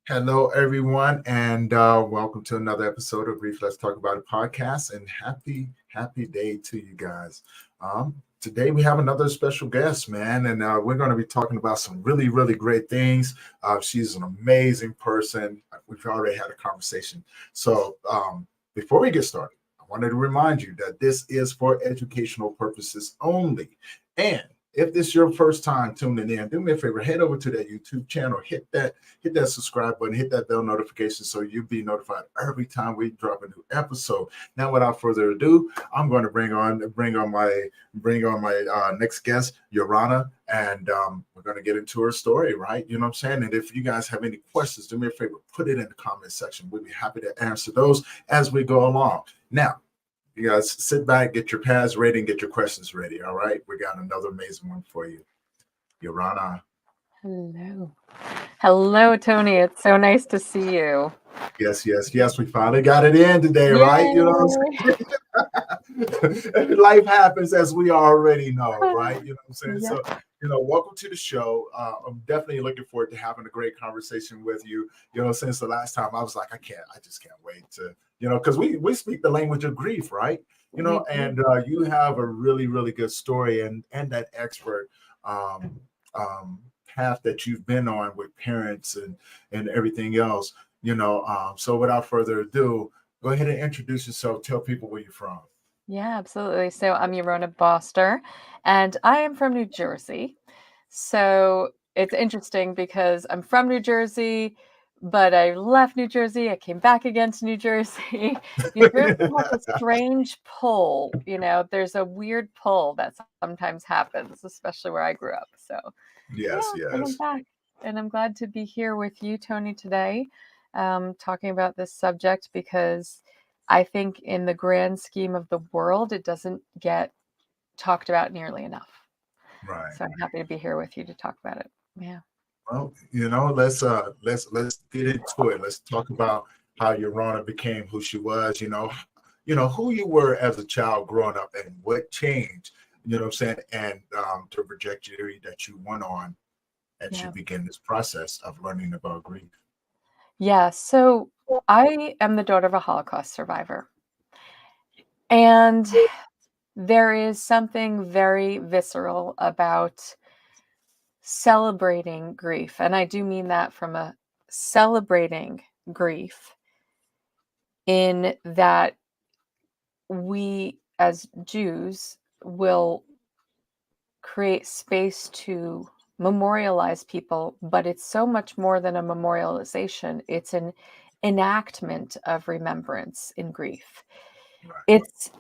Hello, everyone, and welcome to another episode of Brief Let's Talk About It podcast. And happy day to you guys. Today we have another special guest, man, and we're going to be talking about some really great things. She's an amazing person. We've already had a conversation. So before we get started, I wanted to remind you that this is for educational purposes only. And if this is your first time tuning in, do me a favor, head over to that YouTube channel, hit that subscribe button, hit that bell notification so you'll be notified every time we drop a new episode. Now, without further ado, I'm going to bring on my next guest, Yorana, and we're going to get into her story, right? You know what I'm saying? And if you guys have any questions, do me a favor, put it in the comment section. We'll be happy to answer those as we go along. Now, you guys sit back, get your pads ready, and get your questions ready. All right. We got another amazing one for you. Yorana. Hello. Hello, Tony. It's so nice to see you. Yes. We finally got it in today, right? You know Yay! what I'm saying? Life happens as we already know, right? You know what I'm saying? Yeah. So, welcome to the show. I'm definitely looking forward to having a great conversation with you. Since the last time I was like, I just can't wait to, because we speak the language of grief, right? We do. And you have a really good story and that expert um, path that you've been on with parents and everything else. So without further ado, go ahead and introduce yourself. Tell people where you're from. Yeah, absolutely. So I'm Yaron Boster, and I am from New Jersey. So it's interesting because I'm from New Jersey, but I left New Jersey. I came back again to New Jersey. New Jersey has a strange pull. There's a weird pull that sometimes happens, especially where I grew up. So Yes, and I'm yes. back. And I'm glad to be here with you, Tony, today, talking about this subject because I think in the grand scheme of the world, it doesn't get talked about nearly enough. Right. So I'm happy to be here with you to talk about it. Yeah. Well, let's get into it. Let's talk about how Yorana became who she was. Who you were as a child growing up and what changed. You know what I'm saying? And the trajectory that you went on as you Yeah. begin this process of learning about grief. Yeah. So I am the daughter of a Holocaust survivor. And there is something very visceral about celebrating grief. And I do mean that from a celebrating grief, in that we as Jews will create space to memorialize people, but it's so much more than a memorialization. It's an enactment of remembrance in grief. Right. It's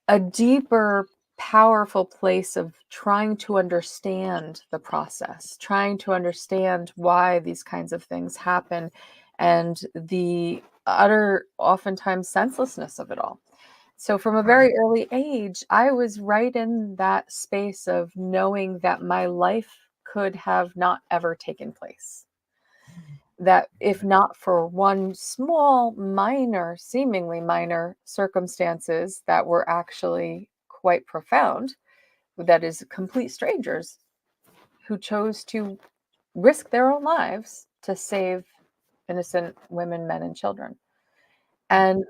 a deeper, powerful place of trying to understand the process, trying to understand why these kinds of things happen, and the utter, oftentimes, senselessness of it all. So, from a Right. very early age, I was right in that space of knowing that my life could have not ever taken place. That if not for one small, minor, seemingly minor circumstances that were actually quite profound, that is, complete strangers who chose to risk their own lives to save innocent women, men, and children. And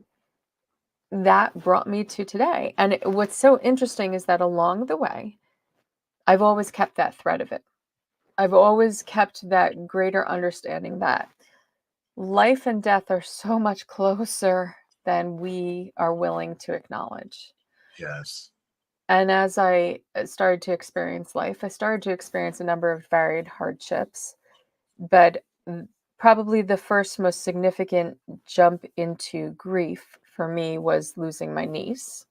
that brought me to today. And what's so interesting is that along the way, I've always kept that thread of it. I've always kept that greater understanding that life and death are so much closer than we are willing to acknowledge. Yes. And as I started to experience life, I started to experience a number of varied hardships. But probably the first most significant jump into grief for me was losing my niece.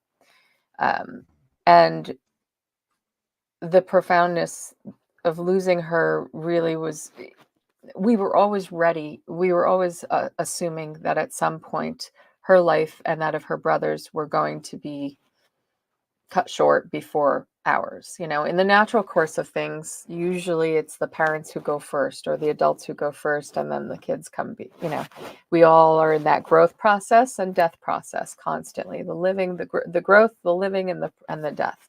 And the profoundness of losing her really was, we were always ready. We were always assuming that at some point her life and that of her brothers were going to be cut short before ours. In the natural course of things, usually it's the parents who go first or the adults who go first, and then the kids we all are in that growth process and death process constantly, the living, the growth, the living, and the death.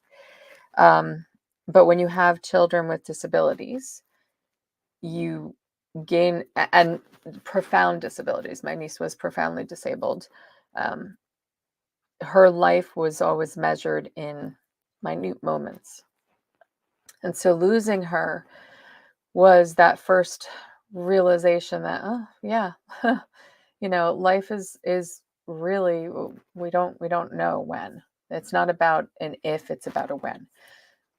But when you have children with disabilities, you gain and profound disabilities. My niece was profoundly disabled. Um, her life was always measured in minute moments. And so losing her was that first realization that, oh yeah, life is really, we don't know when. It's not about an if, it's about a when.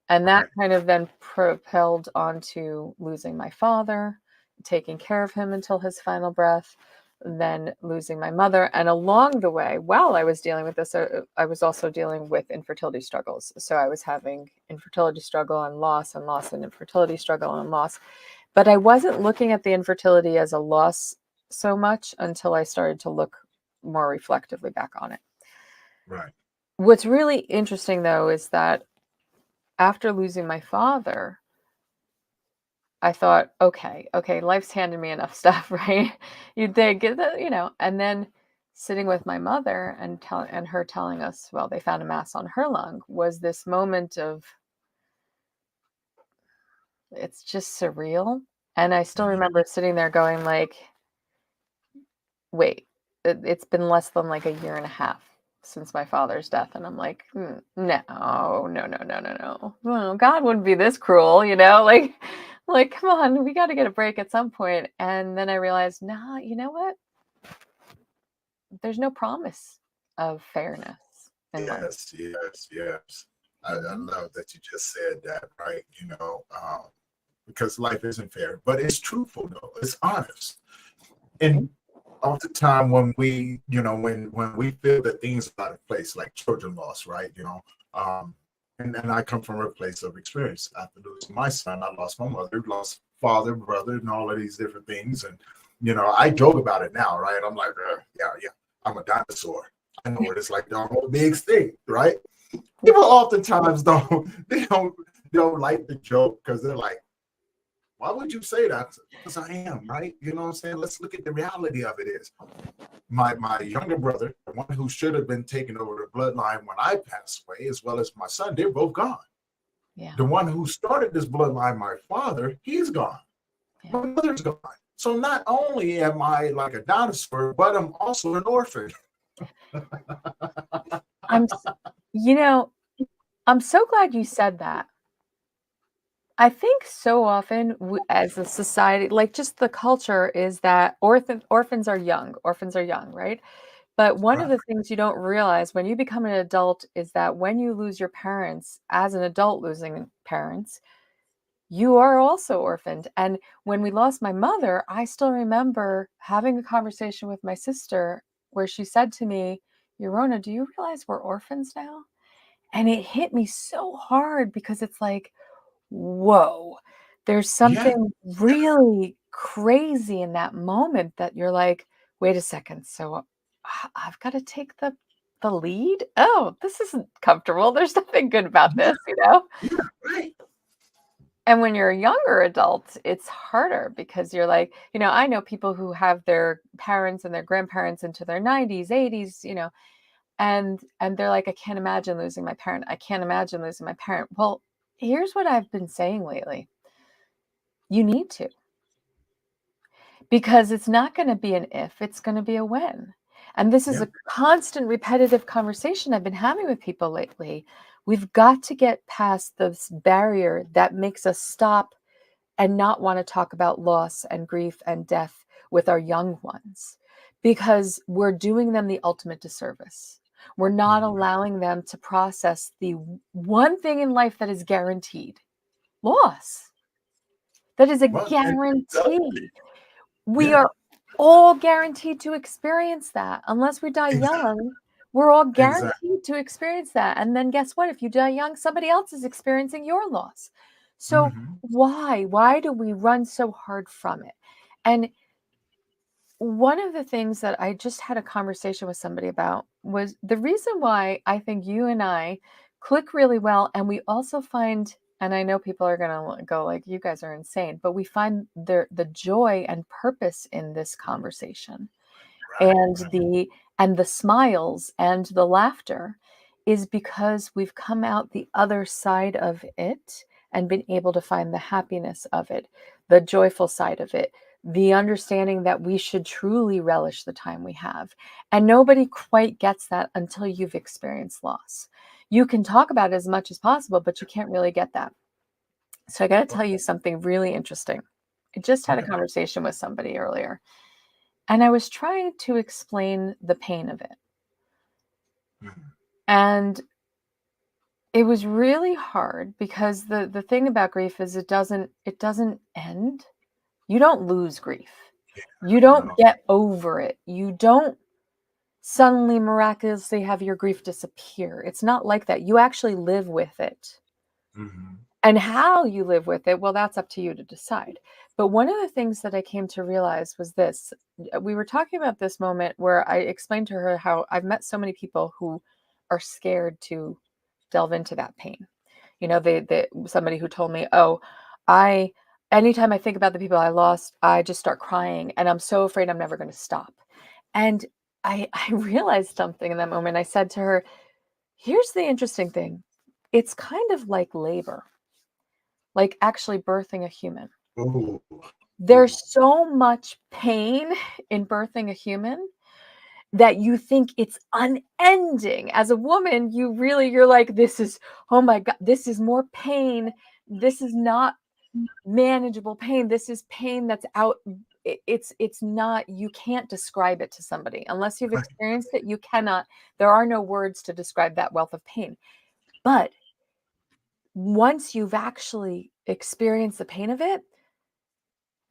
And that Right. kind of then propelled onto losing my father, taking care of him until his final breath, then losing my mother. And along the way, while I was dealing with this, I was also dealing with infertility struggles. So I was having infertility struggle and loss and infertility struggle and loss. But I wasn't looking at the infertility as a loss so much until I started to look more reflectively back on it. Right. What's really interesting, though, is that after losing my father, I thought, okay, life's handed me enough stuff, right? You'd think, and then sitting with my mother and her telling us, well, they found a mass on her lung, was this moment of, it's just surreal. And I still Mhm. remember sitting there going like, wait, it's been less than like a year and a half since my father's death. And I'm like, no, no, no, no, no, no. Well, God wouldn't be this cruel, like, come on, we got to get a break at some point. And then I realized, nah, you know what? There's no promise of fairness in life. Yes, yes, yes. I Mhm. love that you just said that, right? Because life isn't fair, but it's truthful though. It's honest. And oftentimes when when we feel that things are out of place, like children loss, right? Um, and I come from a place of experience. After losing my son, I lost my mother, lost father, brother, and all of these different things. And I joke about it now, right? I'm like, yeah, yeah, I'm a dinosaur. I know what it's like to almost be extinct, right? People oftentimes don't they don't like the joke because they're like, why would you say that? Because I am, right? You know what I'm saying? Let's look at the reality of it is my younger brother, the one who should have been taking over the bloodline when I passed away, as well as my son, they're both gone. Yeah. The one who started this bloodline, my father, he's gone. Yeah. My mother's gone. So not only am I like a dinosaur, but I'm also an orphan. I'm, s- you know, I'm so glad you said that. I think so often as a society, like just the culture is that orphans are young, right? But one of Right. the things you don't realize when you become an adult is that when you lose your parents, as an adult losing parents, you are also orphaned. And when we lost my mother, I still remember having a conversation with my sister where she said to me, Yorona, do you realize we're orphans now? And it hit me so hard because it's like, whoa, there's Yeah. something really crazy in that moment that you're like, wait a second. So I've got to take the lead. Oh, this isn't comfortable. There's nothing good about Yeah. this. Yeah. Right. And when you're a younger adult, it's harder because you're like, I know people who have their parents and their grandparents into their 90s, 80s, and they're like, I can't imagine losing my parent. I can't imagine losing my parent. Well, here's what I've been saying lately. You need to, because it's not going to be an if, it's going to be a when. And this is Yeah. a constant repetitive conversation I've been having with people lately. We've got to get past this barrier that makes us stop and not want to talk about loss and grief and death with our young ones, because we're doing them the ultimate disservice. We're not Mhm. allowing them to process the one thing in life that is guaranteed: loss. That is a Well, and guarantee. We yeah, are all guaranteed to experience that. Unless we die exactly. young, we're all Exactly. guaranteed to experience that. And then guess what? If you die young, somebody else is experiencing your loss. So Hmm. why do we run so hard from it? And one of the things that I just had a conversation with somebody about was the reason why I think you and I click really well. And we also find, and I know people are going to go like, you guys are insane, but we find the joy and purpose in this conversation, Right. and Right. the smiles and the laughter is because we've come out the other side of it and been able to find the happiness of it, the joyful side of it, the understanding that we should truly relish the time we have. And nobody quite gets that until you've experienced loss. You can talk about it as much as possible, but you can't really get that. So I got to tell you something really interesting. I just had a Okay. conversation with somebody earlier, and I was trying to explain the pain of it. Mhm. And it was really hard because the thing about grief is it doesn't end. You don't lose grief. You don't No. get over it. You don't suddenly miraculously have your grief disappear. It's not like that. You actually live with it. Mhm. And how you live with it, well, that's up to you to decide. But one of the things that I came to realize was this. We were talking about this moment where I explained to her how I've met so many people who are scared to delve into that pain. You know, somebody who told me, "Oh, I anytime I think about the people I lost, I just start crying and I'm so afraid I'm never going to stop." And I realized something in that moment. I said to her, "Here's the interesting thing. It's kind of like labor, like actually birthing a human. Ooh. Ooh. There's so much pain in birthing a human that you think it's unending. As a woman, you're like, this is, oh my God, this is more pain. This is not manageable pain. This is pain that's out. It's not, you can't describe it to somebody unless you've Right. experienced it. You cannot, there are no words to describe that wealth of pain. But once you've actually experienced the pain of it,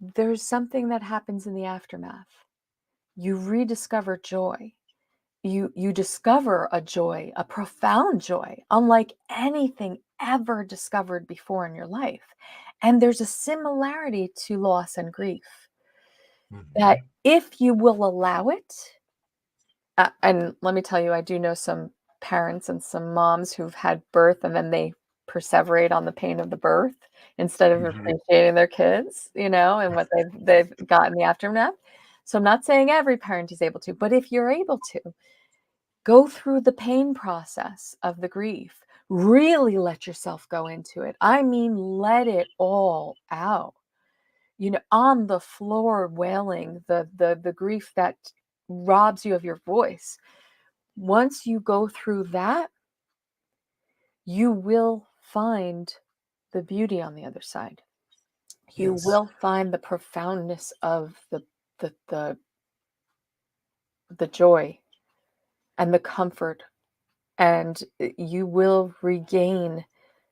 there's something that happens in the aftermath. You rediscover joy. You discover a joy, a profound joy, unlike anything ever discovered before in your life. And there's a similarity to loss and grief that Mhm. if you will allow it, and let me tell you, I do know some parents and some moms who've had birth and then they perseverate on the pain of the birth instead of Mhm. appreciating their kids, you know, and what they've got in the aftermath. So I'm not saying every parent is able to, but if you're able to, go through the pain process of the grief. Really let yourself go into it. I mean, let it all out. You know, on the floor wailing, the grief that robs you of your voice. Once you go through that, you will find the beauty on the other side. You Yes. will find the profoundness of the the the joy and the comfort, and you will regain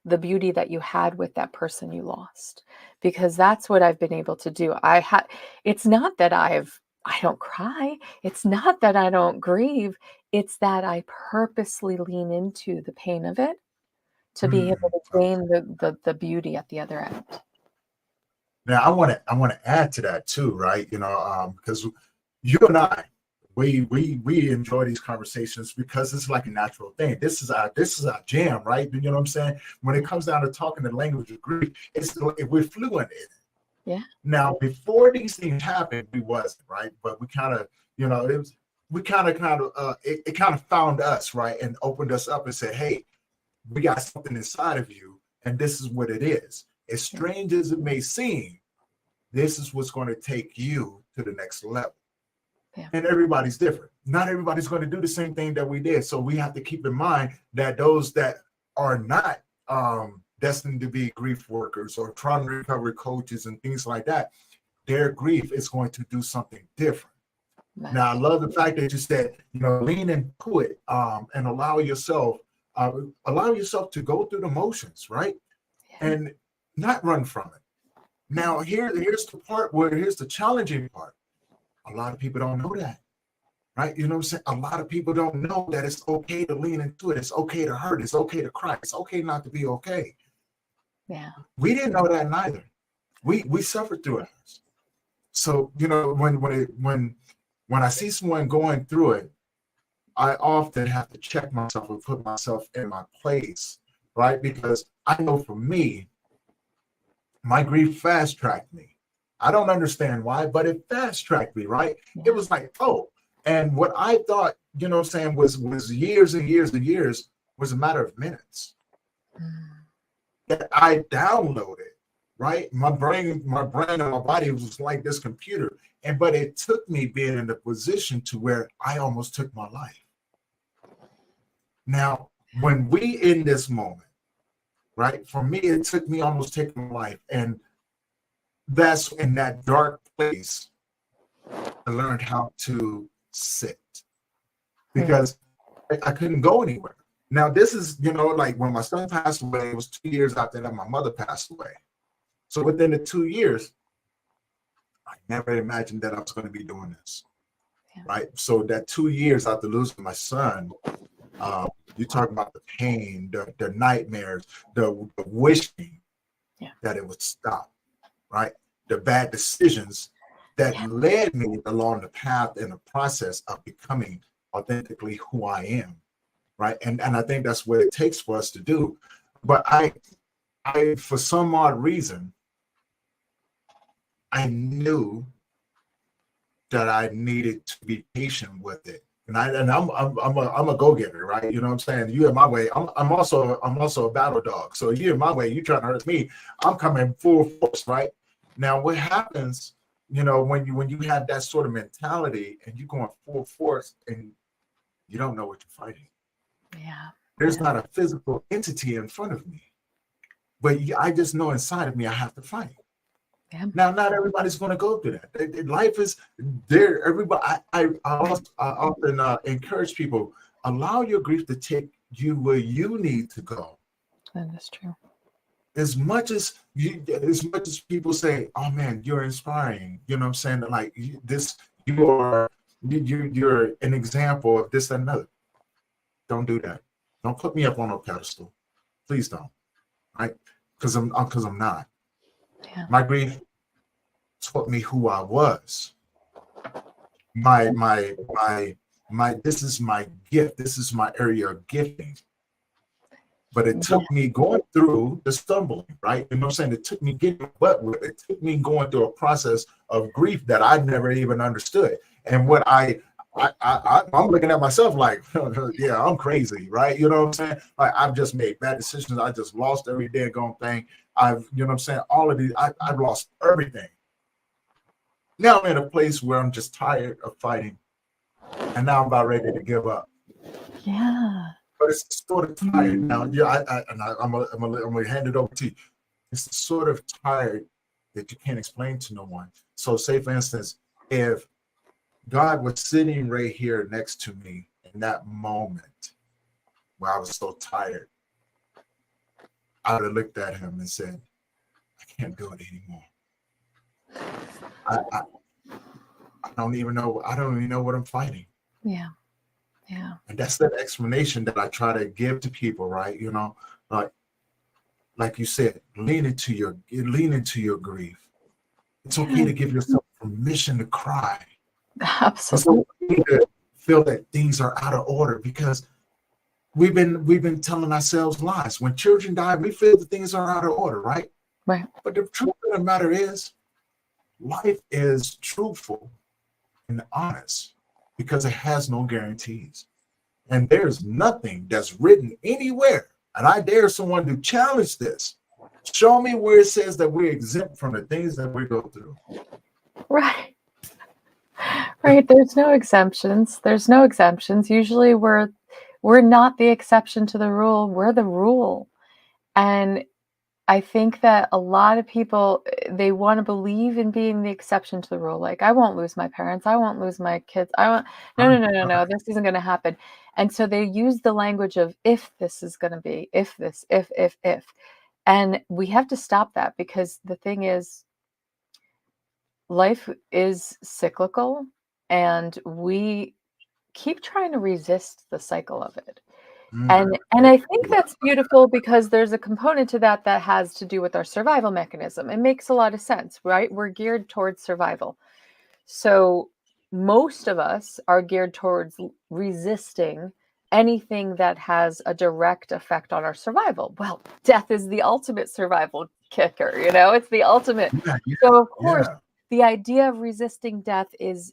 the beauty that you had with that person you lost, because that's what I've been able to do. It's not that I don't cry, it's not that I don't grieve, it's that I purposely lean into the pain of it to be able Mm. to gain the beauty at the other end. Now I want to add to that too, right? Because you and I, we enjoy these conversations because it's like a natural thing. This is our jam, right? You know what I'm saying? When it comes down to talking the language of grief, we're fluent in it. Yeah. Now, before these things happened, we wasn't, right? But we kind of, it was we it kind of found us, right, and opened us up and said, hey, we got something inside of you, and this is what it is. As Yeah. strange as it may seem, this is what's going to take you to the next level. Yeah. And everybody's different. Not everybody's going to do the same thing that we did. So we have to keep in mind that those that are not destined to be grief workers or trauma recovery coaches and things like that, their grief is going to do something different. Right. Now, I love the fact that you said, lean into it and allow yourself to go through the motions, right? Yeah. And not run from it. Now, here's the challenging part. A lot of people don't know that, right? You know what I'm saying? A lot of people don't know that it's okay to lean into it. It's okay to hurt. It's okay to cry. It's okay not to be okay. Yeah. We didn't know that neither. We suffered through it. So when I see someone going through it, I often have to check myself and put myself in my place, right? Because I know for me, my grief fast tracked me. I don't understand why, but it fast tracked me, right? It Yeah. was like, oh, and what I thought, what I'm saying, was years and years and years was a matter of minutes Mm. that I downloaded, right? My brain and my body was like this computer. But it took me being in a position to where I almost took my life. Now, when we in this moment, right? For me, it took me almost taking my life. And that's in that dark place I learned how to sit because I couldn't go anywhere. Now, this is, like when my son passed away, it was 2 years after that my mother passed away. So within the 2 years, I never imagined that I was going to be doing this, right? So that 2 years after losing my son, you talk about the pain, the nightmares, the wishing that it would stop, right? The bad decisions that led me along the path in the process of becoming authentically who I am, right? And I think that's what it takes for us to do. But I for some odd reason, I knew that I needed to be patient with it. And I'm a go-getter, right? You know what I'm saying? You in my way. I'm also a battle dog. So you in my way, you trying to hurt me, I'm coming full force, right? Now what happens, when you have that sort of mentality and you're going full force and you don't know what you're fighting. Yeah. There's not a physical entity in front of me, but I just know inside of me I have to fight. Yeah. Now, not everybody's going to go through that. Life is there. Everybody. I often encourage people, allow your grief to take you where you need to go. That is true. As much as people say, "Oh man, you're inspiring," you know what I'm saying? Like this, you're an example of this and another. Don't do that. Don't put me up on a pedestal. Please don't. Right? Because I'm not. Yeah. My grief taught me who I was. My this is my gift. This is my area of gifting. But it took me going through the stumbling, right? You know what I'm saying? It took me getting butt with it. It took me going through a process of grief that I never even understood. And what I'm looking at myself like, yeah, I'm crazy, right? You know what I'm saying? Like I've just made bad decisions. I just lost every daggone thing. You know what I'm saying? All of these, I've lost everything. Now I'm in a place where I'm just tired of fighting, and now I'm about ready to give up. Yeah, but it's sort of tired now. Yeah, I'm gonna hand it over to you. It's sort of tired that you can't explain to no one. So, say for instance, if God was sitting right here next to me in that moment where I was so tired, I would have looked at him and said, "I can't do it anymore. I don't even know. I don't even know what I'm fighting." Yeah. Yeah. And that's that explanation that I try to give to people, right? You know, like you said, lean into your grief. It's okay to give yourself permission to cry. Absolutely. It's okay to feel that things are out of order because we've been telling ourselves lies. When children die, we feel that things are out of order, right? Right. But the truth of the matter is, life is truthful and honest because it has no guarantees. And there's nothing that's written anywhere. And I dare someone to challenge this. Show me where it says that we're exempt from the things that we go through. Right. Right. There's no exemptions. Usually we're not the exception to the rule. We're the rule. And I think that a lot of people, they want to believe in being the exception to the rule. Like, I won't lose my parents. I won't lose my kids. No. This isn't going to happen. And so they use the language of if this is going to be, if this, if. And we have to stop that because the thing is, life is cyclical and we keep trying to resist the cycle of it. And I think that's beautiful because there's a component to that has to do with our survival mechanism. It makes a lot of sense, right? We're geared towards survival. So most of us are geared towards resisting anything that has a direct effect on our survival. Well, death is the ultimate survival kicker, it's the ultimate. So of course, the idea of resisting death is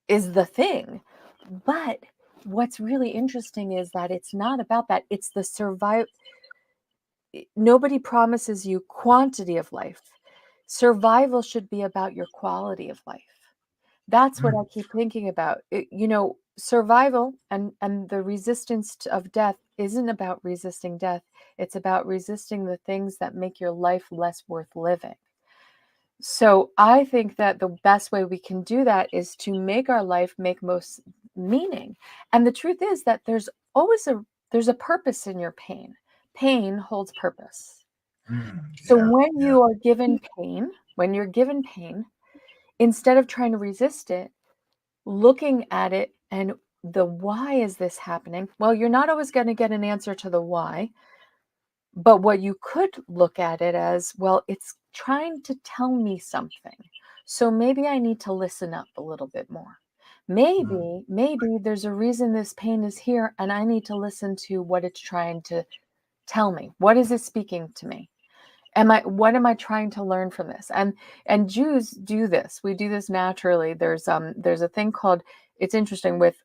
the thing. But what's really interesting is that it's not about that. It's the nobody promises you quantity of life. Survival should be about your quality of life. That's what I keep thinking about. Survival and the resistance of death isn't about resisting death. It's about resisting the things that make your life less worth living. So I think that the best way we can do that is to make our life make most meaning. And the truth is that there's a purpose in your pain. Pain holds purpose. So Yeah. when Yeah. you are given pain, when you're given pain, instead of trying to resist it, looking at it and the why is this happening? Well, you're not always going to get an answer to the why, but what you could look at it as, well, it's trying to tell me something. So maybe I need to listen up a little bit more. Maybe there's a reason this pain is here and I need to listen to what it's trying to tell me. What is it speaking to me? What am I trying to learn from this? And Jews do this. We do this naturally. There's a thing called, it's interesting with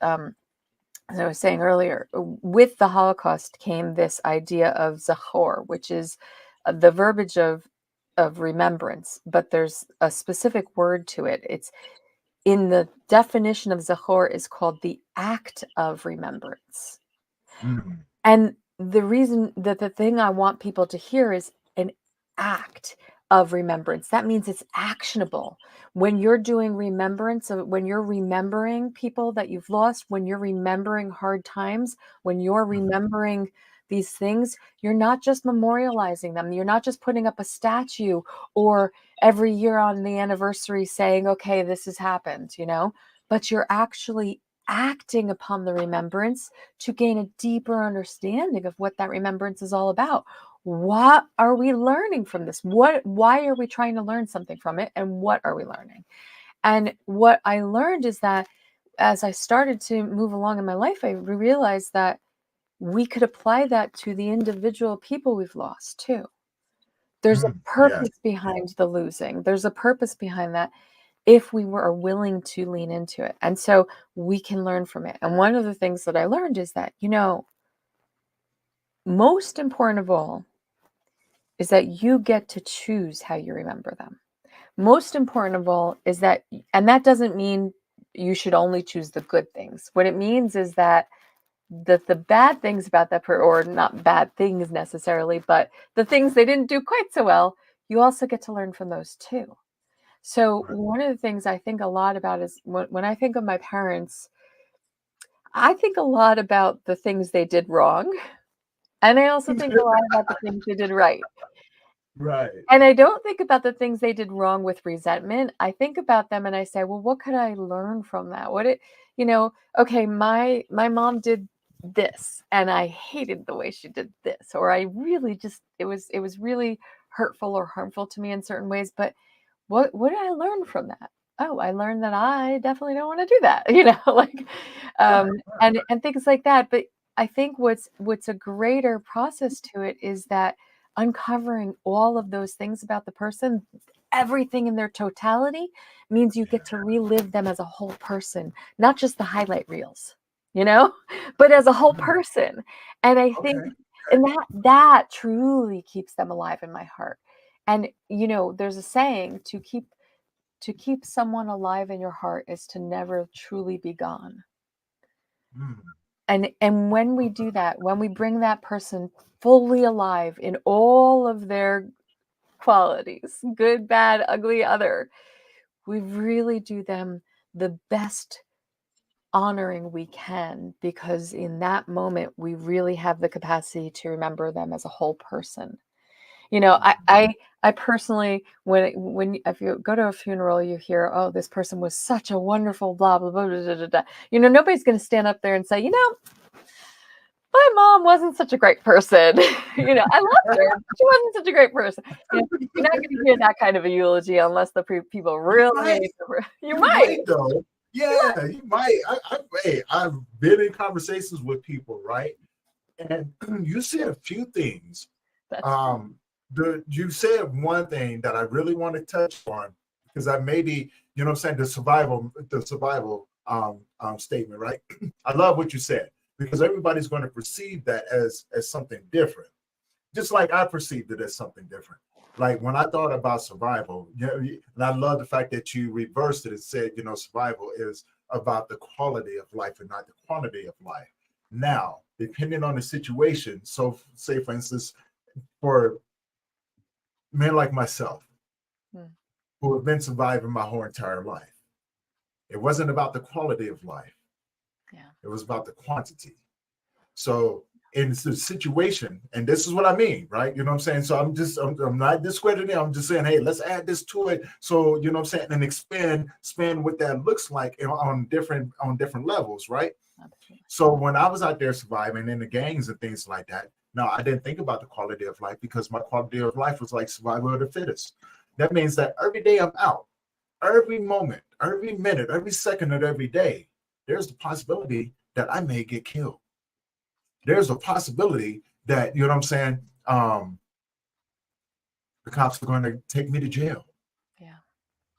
as I was saying earlier, with the Holocaust came this idea of zachor, which is the verbiage of remembrance, but there's a specific word to it. It's in the definition of zachor is called the act of remembrance. And the reason that the thing I want people to hear is an act of remembrance. That means it's actionable. When you're doing remembrance of, when you're remembering people that you've lost, when you're remembering hard times, when you're remembering these things, you're not just memorializing them. You're not just putting up a statue or every year on the anniversary saying, okay, this has happened, but you're actually acting upon the remembrance to gain a deeper understanding of what that remembrance is all about. What are we learning from this? Why are we trying to learn something from it? And what are we learning? And what I learned is that as I started to move along in my life, I realized that we could apply that to the individual people we've lost too. There's a Yes. purpose behind the losing. There's a purpose behind that if we are willing to lean into it. And so we can learn from it. And one of the things that I learned is that, most important of all is that you get to choose how you remember them. Most important of all is that, and that doesn't mean you should only choose the good things. What it means is that the bad things about that or not bad things necessarily, but the things they didn't do quite so well, you also get to learn from those too. So one of the things I think a lot about is when I think of my parents, I think a lot about the things they did wrong. And I also think a lot about the things they did right. Right. And I don't think about the things they did wrong with resentment. I think about them and I say, well, what could I learn from that? Okay, my mom did this and I hated the way she did this, or I really just it was really hurtful or harmful to me in certain ways, but what did I learn from that? Oh, I learned that I definitely don't want to do that, and things like that. But I think what's a greater process to it is that uncovering all of those things about the person, everything in their totality, means you get to relive them as a whole person, not just the highlight reels, but as a whole person. And I think, and that truly keeps them alive in my heart. And there's a saying, to keep someone alive in your heart is to never truly be gone. And when we do that, when we bring that person fully alive in all of their qualities, good, bad, ugly, other, we really do them the best honoring we can, because in that moment we really have the capacity to remember them as a whole person. I personally, when if you go to a funeral, you hear, oh, this person was such a wonderful blah blah blah blah blah, blah. Nobody's going to stand up there and say, my mom wasn't such a great person. I loved her. She wasn't such a great person. You're not going to hear that kind of a eulogy unless the people really. You might, though. Yeah, you might. I've been in conversations with people, right? And you said a few things. You said one thing that I really want to touch on, because I maybe, what I'm saying, the survival statement, right? I love what you said, because everybody's going to perceive that as something different. just like I perceived it as something different. Like when I thought about survival, and I love the fact that you reversed it and said, survival is about the quality of life and not the quantity of life. Now, depending on the situation, so say for instance, for men like myself Mm. who have been surviving my whole entire life, it wasn't about the quality of life. Yeah. It was about the quantity. So in the situation, and this is what I mean, right? You know what I'm saying? So I'm not discrediting it. I'm just saying, hey, let's add this to it. So, you know what I'm saying? And expand what that looks like on different levels, right? Absolutely. So when I was out there surviving in the gangs and things like that, no, I didn't think about the quality of life because my quality of life was like survival of the fittest. That means that every day I'm out, every moment, every minute, every second of every day, there's the possibility that I may get killed. There's a possibility that, you know what I'm saying, the cops are going to take me to jail. Yeah.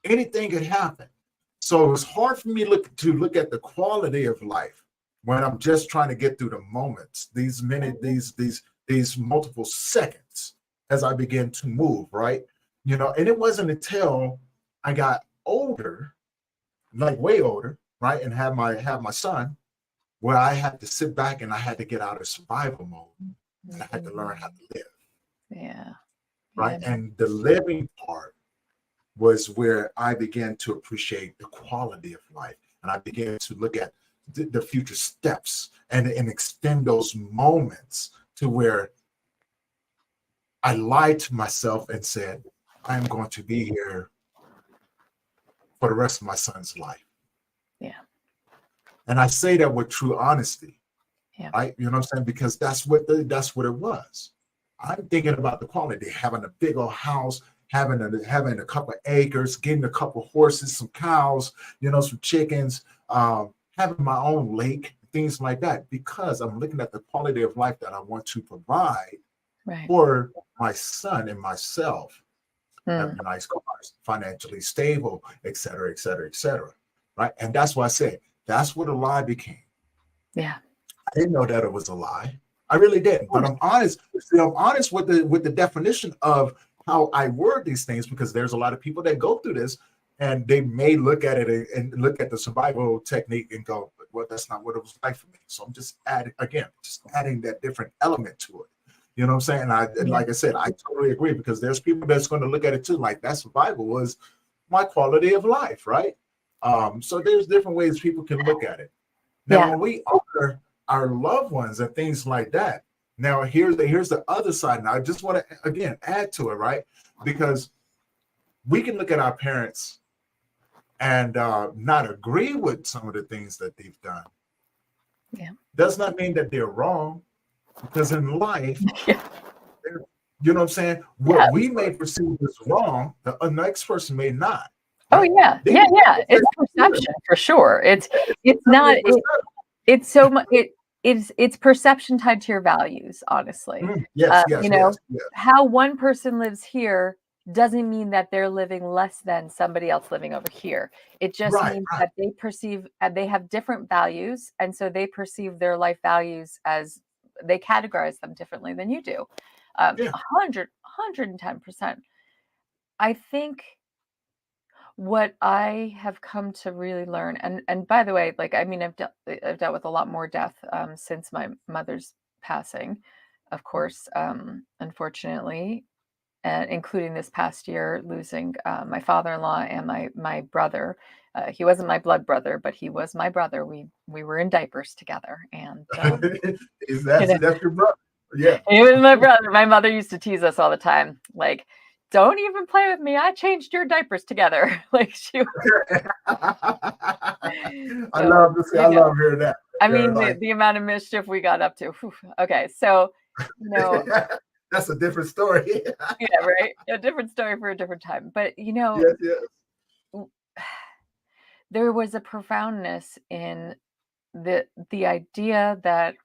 Anything could happen. So it's hard for me to look at the quality of life when I'm just trying to get through the moments, these minutes, these multiple seconds as I begin to move, right? And it wasn't until I got older, like way older, right, and have my son, where I had to sit back and I had to get out of survival mode and I had to learn how to live, Yeah. right? Yeah. And the living part was where I began to appreciate the quality of life. And I began to look at the future steps and extend those moments to where I lied to myself and said, I'm going to be here for the rest of my son's life. Yeah. And I say that with true honesty. Yeah. Right? You know what I'm saying? Because that's what it was. I'm thinking about the quality, having a big old house, having a couple of acres, getting a couple of horses, some cows, some chickens, having my own lake, things like that, because I'm looking at the quality of life that I want to provide for my son and myself. Having nice cars, financially stable, et cetera, et cetera, et cetera. Right. And that's why I said that's what a lie became. Yeah. I didn't know that it was a lie. I really didn't. But I'm honest. I'm honest with the definition of how I word these things, because there's a lot of people that go through this and they may look at it and look at the survival technique and go, well, that's not what it was like for me. So I'm just adding that different element to it. You know what I'm saying? And like I said, I totally agree, because there's people that's going to look at it too, like that survival was my quality of life, right? So there's different ways people can look at it. Now, when we honor our loved ones and things like that, now here's the other side. Now, I just want to again add to it, right? Because we can look at our parents and not agree with some of the things that they've done. Yeah. Does not mean that they're wrong, because in life, you know what I'm saying? What we may perceive as wrong, the next person may not. Right? Oh yeah, yeah. It's perception for sure. It's not. It's so much. It's perception tied to your values. Honestly, yes. How one person lives here doesn't mean that they're living less than somebody else living over here. It just means that they perceive, they have different values, and so they perceive their life values as, they categorize them differently than you do. 110%. I think what I have come to really learn, and by the way, I've dealt with a lot more death since my mother's passing, of course, unfortunately, and including this past year, losing my father-in-law and my brother. He wasn't my blood brother, but he was my brother. We were in diapers together, and that's your brother? Yeah, he was my brother. My mother used to tease us all the time, like, don't even play with me. I changed your diapers together. Like she. I love hearing that. I mean, the amount of mischief we got up to. Whew. Okay, so that's a different story. Yeah, right. A different story for a different time. But yes. There was a profoundness in the idea that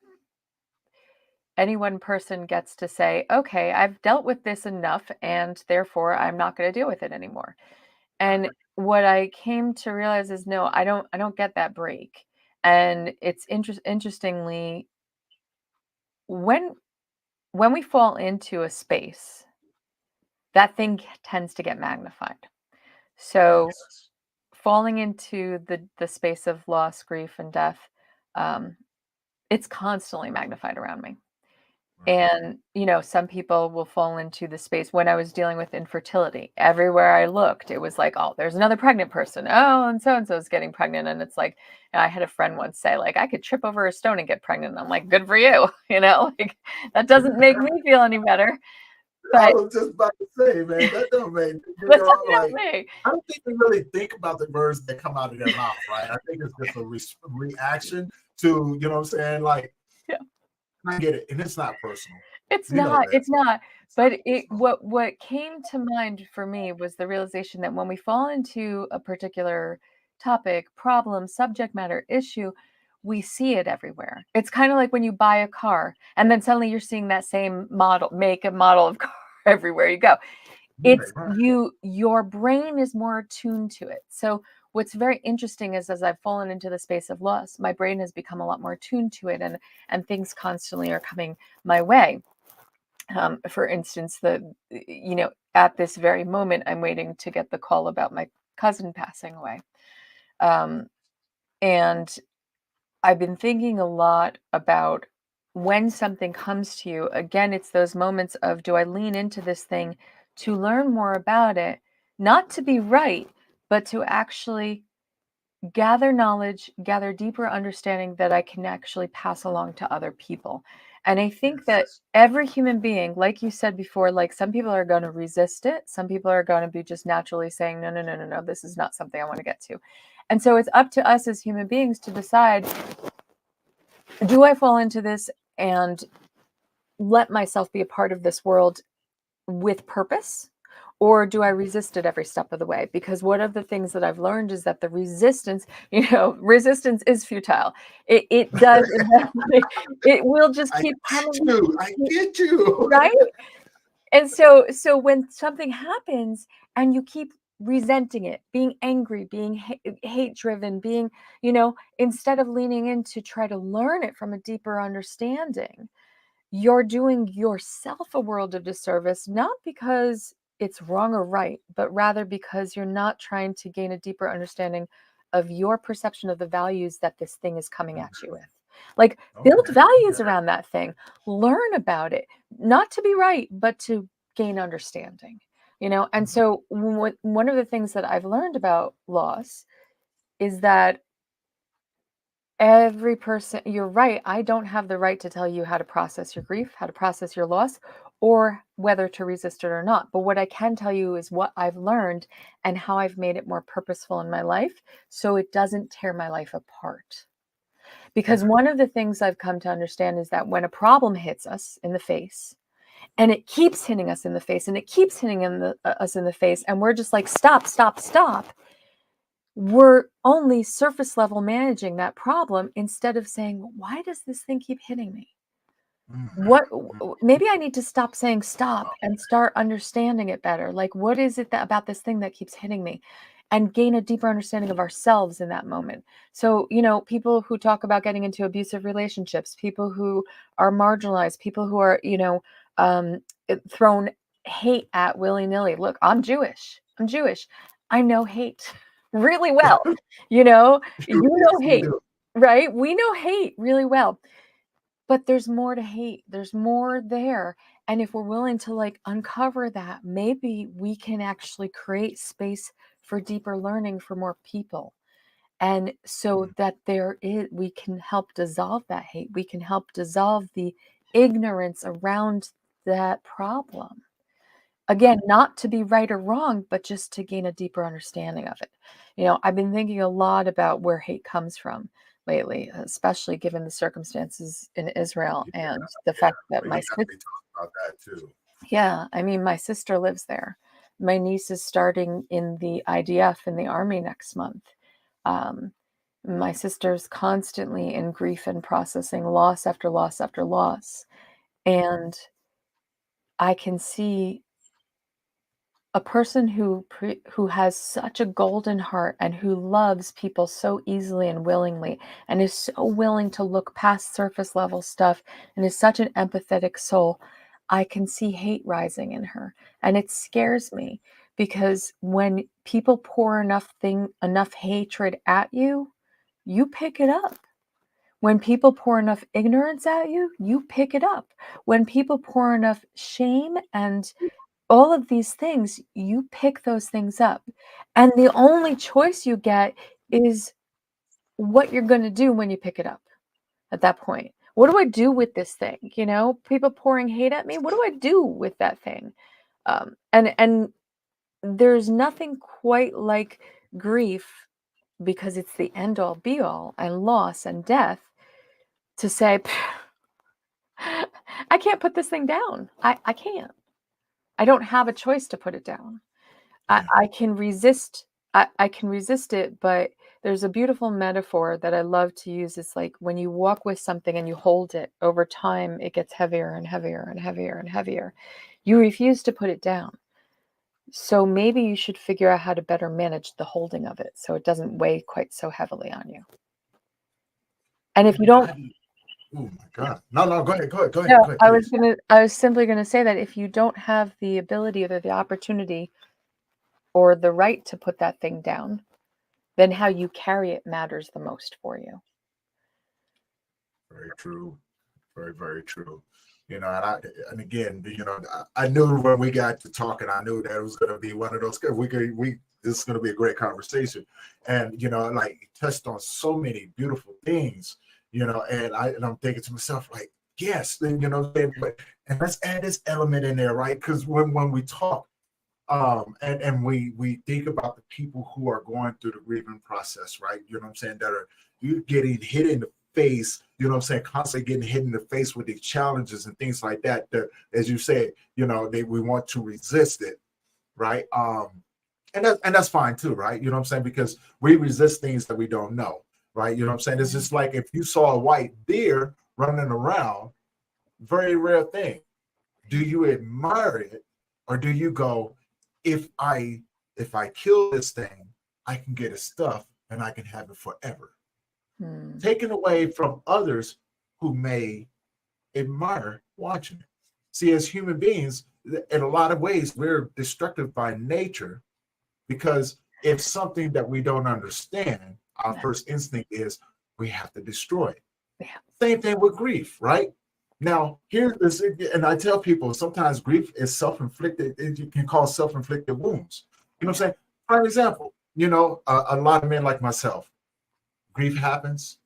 any one person gets to say, okay, I've dealt with this enough, and therefore I'm not going to deal with it anymore. And what I came to realize is, no, I don't get that break. And it's interestingly, when when we fall into a space, that thing tends to get magnified. So Yes. falling into the space of loss, grief, and death, um, it's constantly magnified around me. Right. And, some people will fall into the space when I was dealing with infertility. Everywhere I looked, it was like, oh, there's another pregnant person. Oh, and so is getting pregnant. And it's like, I had a friend once say, like, I could trip over a stone and get pregnant. And I'm like, good for you. Like that doesn't make me feel any better. I But was just about to say, man, that don't make that's not like me. I don't think we really think about the words that come out of their mouth, right? I think it's just a reaction to, what I'm saying? Like, Yeah. I get it, and it's not personal. It's You know not, that. it's not. It's not But personal. what came to mind for me was the realization that when we fall into a particular topic, problem, subject matter, issue, we see it everywhere. It's kind of like when you buy a car and then suddenly you're seeing that same model, make and model of car everywhere you go. It's Right. your brain is more attuned to it. So what's very interesting is as I've fallen into the space of loss, my brain has become a lot more attuned to it, and things constantly are coming my way. For instance, at this very moment, I'm waiting to get the call about my cousin passing away. Um, and I've been thinking a lot about when something comes to you. Again, it's those moments of, do I lean into this thing to learn more about it, not to be right, but to actually gather knowledge, gather deeper understanding that I can actually pass along to other people. And I think that Yes. every human being, like you said before, like some people are going to resist it. Some people are going to be just naturally saying, no, no, no, no, no, this is not something I want to get to. And so it's up to us as human beings to decide, do I fall into this and let myself be a part of this world with purpose? Or do I resist it every step of the way? Because one of the things that I've learned is that the resistance, resistance is futile. It does eventually, it will just I keep get coming, you. I get you. right? And so when something happens and you keep resenting it, being angry, being hate driven, being, instead of leaning in to try to learn it from a deeper understanding, you're doing yourself a world of disservice, not because it's wrong or right, but rather because you're not trying to gain a deeper understanding of your perception of the values that this thing is coming at you with. Like, build Okay. values Okay. around that thing, learn about it, not to be right, but to gain understanding. And so one of the things that I've learned about loss is that every person, you're right, I don't have the right to tell you how to process your grief, how to process your loss, or whether to resist it or not. But what I can tell you is what I've learned and how I've made it more purposeful in my life so it doesn't tear my life apart. Because Okay. one of the things I've come to understand is that when a problem hits us in the face, and it keeps hitting us in the face, and it keeps hitting us in the face, and we're just like, stop, stop, stop, we're only surface level managing that problem instead of saying, why does this thing keep hitting me? What, Mhm. maybe I need to stop saying stop Oh, and start understanding it better. Like, what is it about this thing that keeps hitting me? And gain a deeper understanding of ourselves in that moment. So, people who talk about getting into abusive relationships, people who are marginalized, people who are, thrown hate at willy nilly. Look, I'm Jewish. I'm Jewish. I know hate really well. You yes, know you hate, do. right? We know hate really well. But there's more to hate. There's more there. And if we're willing to uncover that, maybe we can actually create space for deeper learning for more people. And so Mm. that we can help dissolve that hate. We can help dissolve the ignorance around that problem. Again, not to be right or wrong, but just to gain a deeper understanding of it. I've been thinking a lot about where hate comes from lately, especially given the circumstances in Israel Yeah, and the yeah. fact that We my can sister, definitely talk about that too. yeah, I mean, my sister lives there. My niece is starting in the IDF in the army next month. Um, my sister's constantly in grief and processing loss after loss after loss. And I can see a person who has such a golden heart and who loves people so easily and willingly and is so willing to look past surface level stuff and is such an empathetic soul. I can see hate rising in her. And it scares me because when people pour enough hatred at you, you pick it up. When people pour enough ignorance at you, you pick it up. When people pour enough shame and all of these things, you pick those things up. And the only choice you get is what you're going to do when you pick it up at that point. What do I do with this thing? You know, people pouring hate at me. What do I do with that thing? And there's nothing quite like grief, because it's the end all be all and loss and death, to say, I can't put this thing down. I can't. I don't have a choice to put it down. I can resist. I can resist it, but there's a beautiful metaphor that I love to use. It's like when you walk with something and you hold it, over time, it gets heavier and heavier and heavier and heavier. You refuse to put it down. So maybe you should figure out how to better manage the holding of it so it doesn't weigh quite so heavily on you. And if you don't, oh my God. No, go ahead. no, I was simply gonna say that if you don't have the ability or the opportunity or the right to put that thing down, then how you carry it matters the most for you. Very true. Very, very true. You know, and again, you know, I knew when we got to talking, I knew that it was going to be one of those. This is going to be a great conversation, and you know, like touched on so many beautiful things. You know, and I'm thinking to myself, like, yes, then you know, and let's add this element in there, right? Because when we talk, and we think about the people who are going through the grieving process, right? You know what I'm saying? That are you getting hit in the face, you know what I'm saying, constantly getting hit in the face with these challenges and things like that. That, as you said, you know, we want to resist it, right? And that's fine too, right? You know what I'm saying? Because we resist things that we don't know, right? You know what I'm saying? It's just like if you saw a white deer running around, very rare thing. Do you admire it, or do you go, if I kill this thing, I can get its stuff and I can have it forever? Taken away from others who may admire watching it. See, as human beings, in a lot of ways, we're destructive by nature, because if something that we don't understand, our first instinct is we have to destroy it. Yeah. Same thing with grief, right? Now, here's this, and I tell people sometimes grief is self-inflicted. It can cause self-inflicted wounds. You know what I'm saying? For example, you know, a lot of men like myself, grief happens.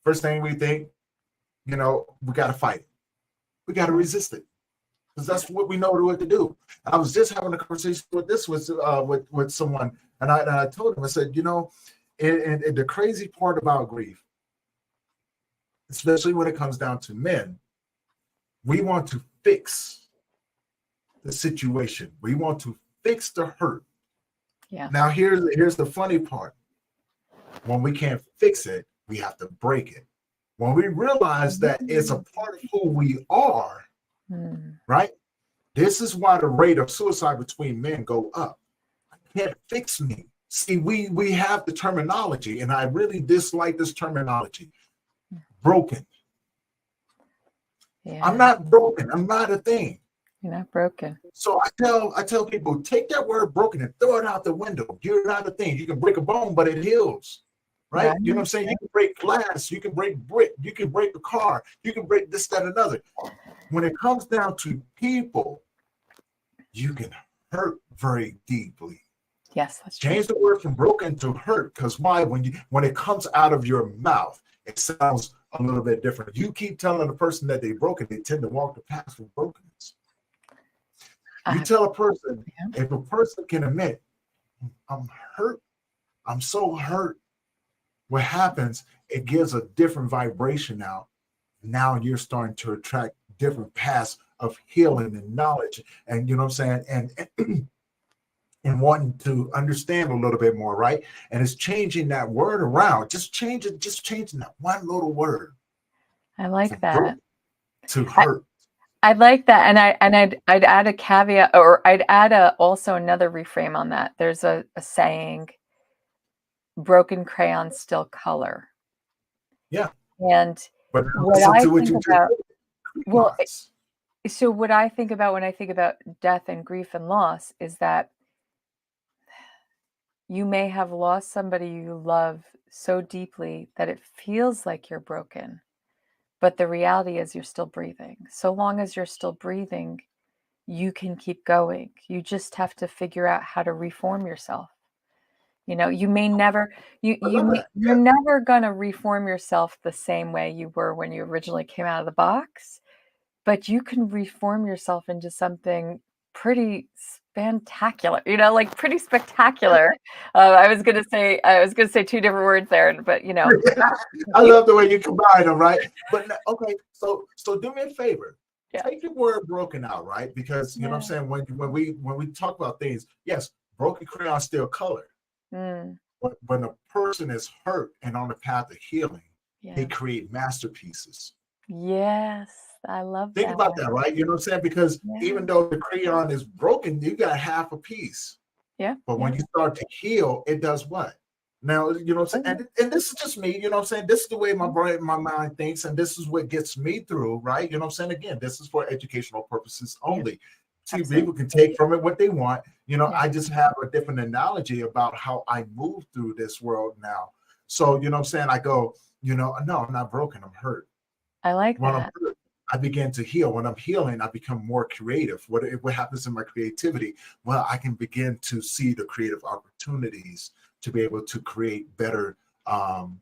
First thing we think, you know, we got to fight it. We got to resist it, because that's what we know what to do. I was just having a conversation with someone, and I told him, I said, you know, and the crazy part about grief, especially when it comes down to men, we want to fix the situation. We want to fix the hurt. Yeah. Now, here's the funny part. When we can't fix it, we have to break it. When we realize that it's a part of who we are, right? This is why the rate of suicide between men go up. I can't fix me. See, we have the terminology, and I really dislike this terminology. Broken. Yeah. I'm not broken. I'm not a thing. You're not broken. So I tell people, take that word broken and throw it out the window. You're not a thing. You can break a bone, but it heals. Right? You know what I'm saying? You can break glass, you can break brick, you can break a car, you can break this, that, and another. When it comes down to people, you can hurt very deeply. Yes, that's true. Change the word from broken to hurt, because why? When it comes out of your mouth, it sounds a little bit different. You keep telling the person that they're broken, they tend to walk the path of brokenness. You tell a person, if a person can admit, I'm hurt, I'm so hurt, what happens, it gives a different vibration out. Now you're starting to attract different paths of healing and knowledge, and you know what I'm saying, and wanting to understand a little bit more, right? And it's changing that word around, just changing that one little word. I like that. To hurt. I'd like that, and I'd add a caveat, or I'd add also another reframe on that. There's a saying, broken crayons still color. Yeah. And but what I think about, well, So what I think about when I think about death and grief and loss is that you may have lost somebody you love so deeply that it feels like you're broken, but the reality is you're still breathing. So long as you're still breathing, you can keep going. You just have to figure out how to reform yourself. You may never I love that. you're never gonna reform yourself the same way you were when you originally came out of the box, but you can reform yourself into something pretty fantacular, like pretty spectacular. I was gonna say two different words there, but I you, love the way you combine them, right? But okay, so do me a favor. yeah, Take the word broken out, right? Because you know what I'm yeah, saying, when we talk about things, yes, broken crayon still color. mm, But when a person is hurt and on the path of healing, they yeah, create masterpieces. yes, I love Think that. about that, right? You know what I'm saying? Because Yeah, even though the crayon is broken, you got half a piece. yeah, But when yeah. you start to heal, it does what? Now, you know what I'm Oh, saying? And this is just me, you know what I'm saying? This is the way my brain, my mind thinks, and this is what gets me through, right? You know what I'm saying? Again, this is for educational purposes yeah, only. See, absolutely. people can take from it what they want. Yeah, I just have a different analogy about how I move through this world now. So, you know what I'm saying? I go, no, I'm not broken, I'm hurt. I like When I'm that. hurt, I begin to heal. When I'm healing, I become more creative. What happens in my creativity? Well, I can begin to see the creative opportunities to be able to create um,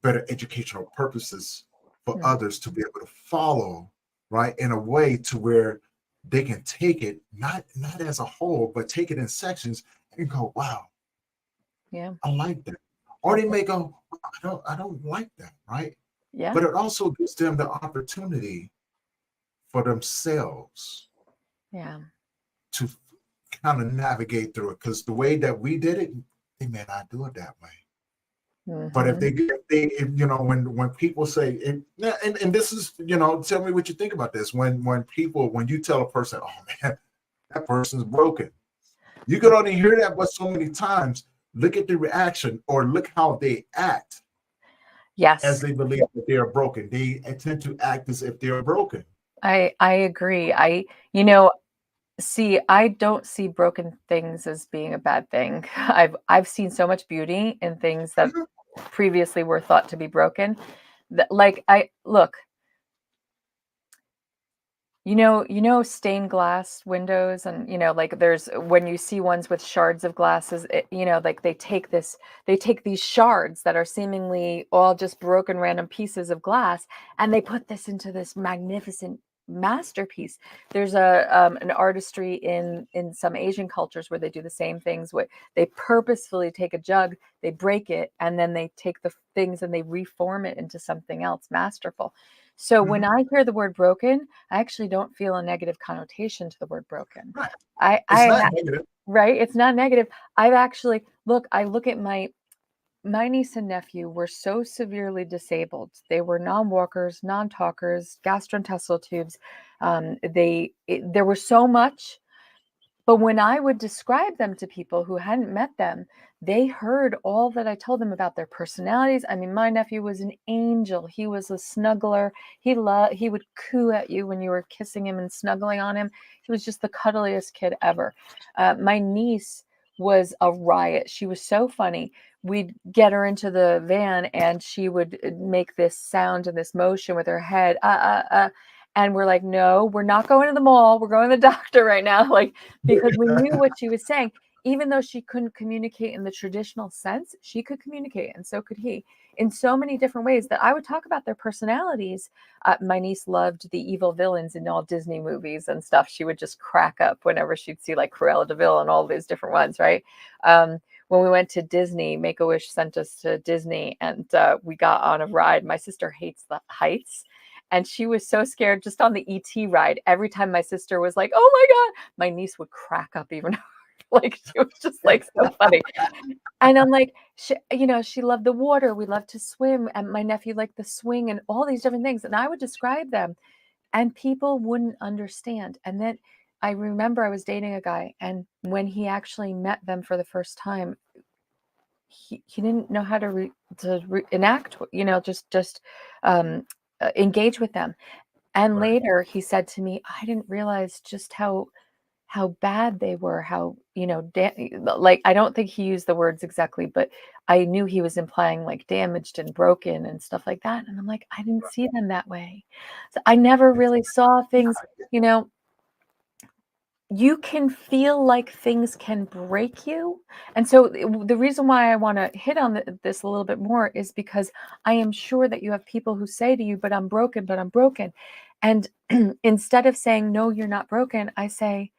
better educational purposes for Mm, others to be able to follow, right, in a way to where they can take it not as a whole, but take it in sections and go, wow, yeah, I like that. Or they may go, I don't like that, right? yeah, But it also gives them the opportunity for themselves yeah. to kind of navigate through it. Because the way that we did it, they may not do it that way. But if Hmm. they get they if, when people say and this is tell me what you think about this when you tell a person, oh man, that person's broken, you can only hear that but so many times. Look at the reaction or look how they act as Yes, they believe that they are broken. They tend to act as if they are broken. I agree. See, I don't see broken things as being a bad thing. I've seen so much beauty in things that Mhm. previously were thought to be broken. That, like, I look, stained glass windows, and like there's when you see ones with shards of glasses, like they take these shards that are seemingly all just broken random pieces of glass, and they put this into this magnificent masterpiece. There's an artistry in some Asian cultures where they do the same things. Where they purposefully take a jug, they break it, and then they take the things and they reform it into something else masterful. So when Mhm. I hear the word broken, I actually don't feel a negative connotation to the word broken. Right. It's I not negative. right? It's not negative. I look at my niece and nephew were so severely disabled. They were non-walkers, non-talkers, gastrointestinal tubes. There was so much, but when I would describe them to people who hadn't met them, they heard all that I told them about their personalities. I mean, my nephew was an angel. He was a snuggler. He would coo at you when you were kissing him and snuggling on him. He was just the cuddliest kid ever. My niece was a riot. She was so funny. We'd get her into the van and she would make this sound and this motion with her head. And we're like, no, we're not going to the mall. We're going to the doctor right now. Like, because we knew what she was saying. Even though she couldn't communicate in the traditional sense, she could communicate, and so could he, in so many different ways that I would talk about their personalities. My niece loved the evil villains in all Disney movies and stuff. She would just crack up whenever she'd see like Cruella de Vil and all these different ones, right? When we went to Disney, Make a Wish sent us to Disney, and we got on a ride. My sister hates the heights. And she was so scared just on the ET ride. Every time my sister was like, oh my God, my niece would crack up even like she was just like so funny. And I'm like, she loved the water. We loved to swim. And my nephew liked the swing and all these different things. And I would describe them and people wouldn't understand. And then I remember I was dating a guy, and when he actually met them for the first time, he didn't know how to enact, just engage with them. And Right. later he said to me, I didn't realize just how bad they were, how, like, I don't think he used the words exactly, but I knew he was implying like damaged and broken and stuff like that. And I'm like, I didn't see them that way. So I never really saw things, you know, you can feel like things can break you. And so the reason why I want to hit on this a little bit more is because I am sure that you have people who say to you, but I'm broken. And instead of saying, no, you're not broken, I say,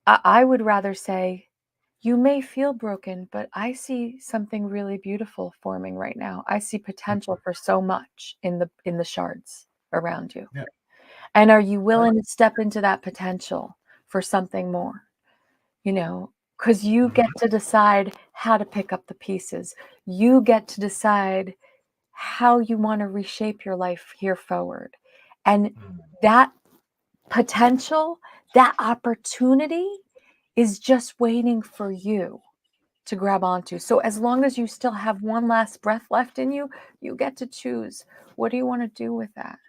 I would rather say, you may feel broken, but I see something really beautiful forming right now. I see potential for so much in the shards around you. Yeah. And are you Right. willing to step into that potential for something more? Because you Mhm. get to decide how to pick up the pieces. You get to decide how you want to reshape your life here forward. And Mhm. that potential, that opportunity is just waiting for you to grab onto. So as long as you still have one last breath left in you, you get to choose, what do you want to do with that?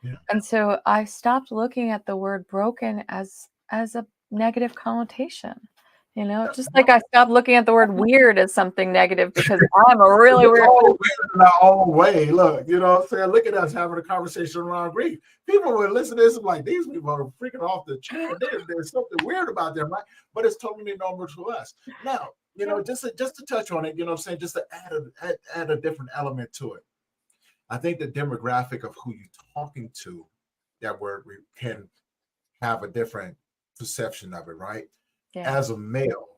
Yeah. And so I stopped looking at the word broken as a negative connotation. That's Just like I stopped looking at the word weird as something negative because I'm a really We're weird all person. weird in our own way. Look, you know what I'm saying? Look at us having a conversation around grief. People would listen to this and like, these people are freaking off the chain. There's something weird about them, right? But it's totally normal to us. Now, Yeah. just to touch on it, you know what I'm saying? Just to add a different element to it. I think the demographic of who you're talking to, that word we can have a different perception of it, right? Yeah. As a male,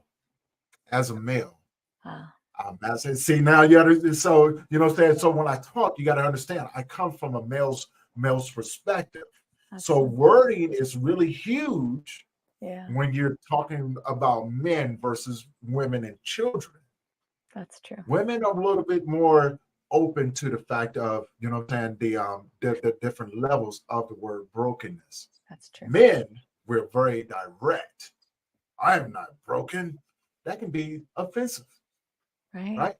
as a male, Uh, I said, see now you understand. So you know what I'm saying. So when I talk, you got to understand. I come from a male's perspective. So absolutely. wording is really huge Yeah, when you're talking about men versus women and children. that's true. Women are a little bit more open to the fact of, you know what I'm saying, the different levels of the word brokenness. That's true. Men, we're very direct. I am not broken. That can be offensive, Right. right?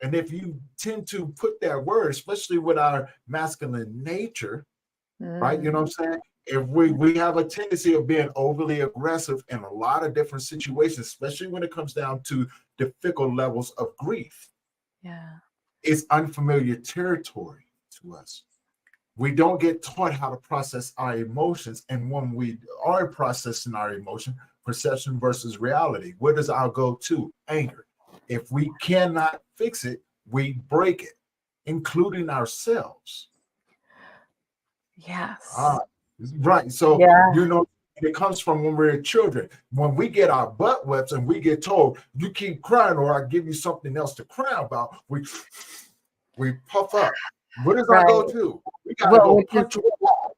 And if you tend to put that word, especially with our masculine nature, right? You know Mm, what I'm saying? If we have a tendency of being overly aggressive in a lot of different situations, especially when it comes down to difficult levels of grief, yeah. it's unfamiliar territory to us. We don't get taught how to process our emotions. And when we are processing our emotion, perception versus reality, where does our go to? Anger. If we cannot fix it, we break it, including ourselves. Yes. Ah, right. So, Yeah. you know, it comes from when we're children. When we get our butt whipped and we get told, you keep crying or I give you something else to cry about, we puff up. What does our Right. go-to? We got to Well, go which is punch a wall,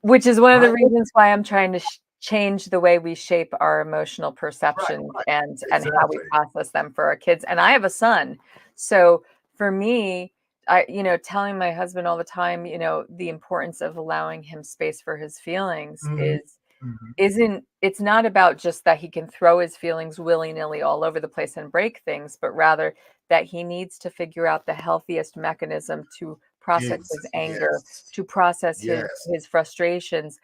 which is one of the right? reasons why I'm trying to change the way we shape our emotional Right, perceptions right. and how we Exactly. process them for our kids. And I have a son. So for me, telling my husband all the time, the importance of allowing him space for his feelings Mhm, is mhm. isn't it's not about just that he can throw his feelings willy-nilly all over the place and break things, but rather that he needs to figure out the healthiest mechanism to process his anger, Yes. to process his Yes. his frustrations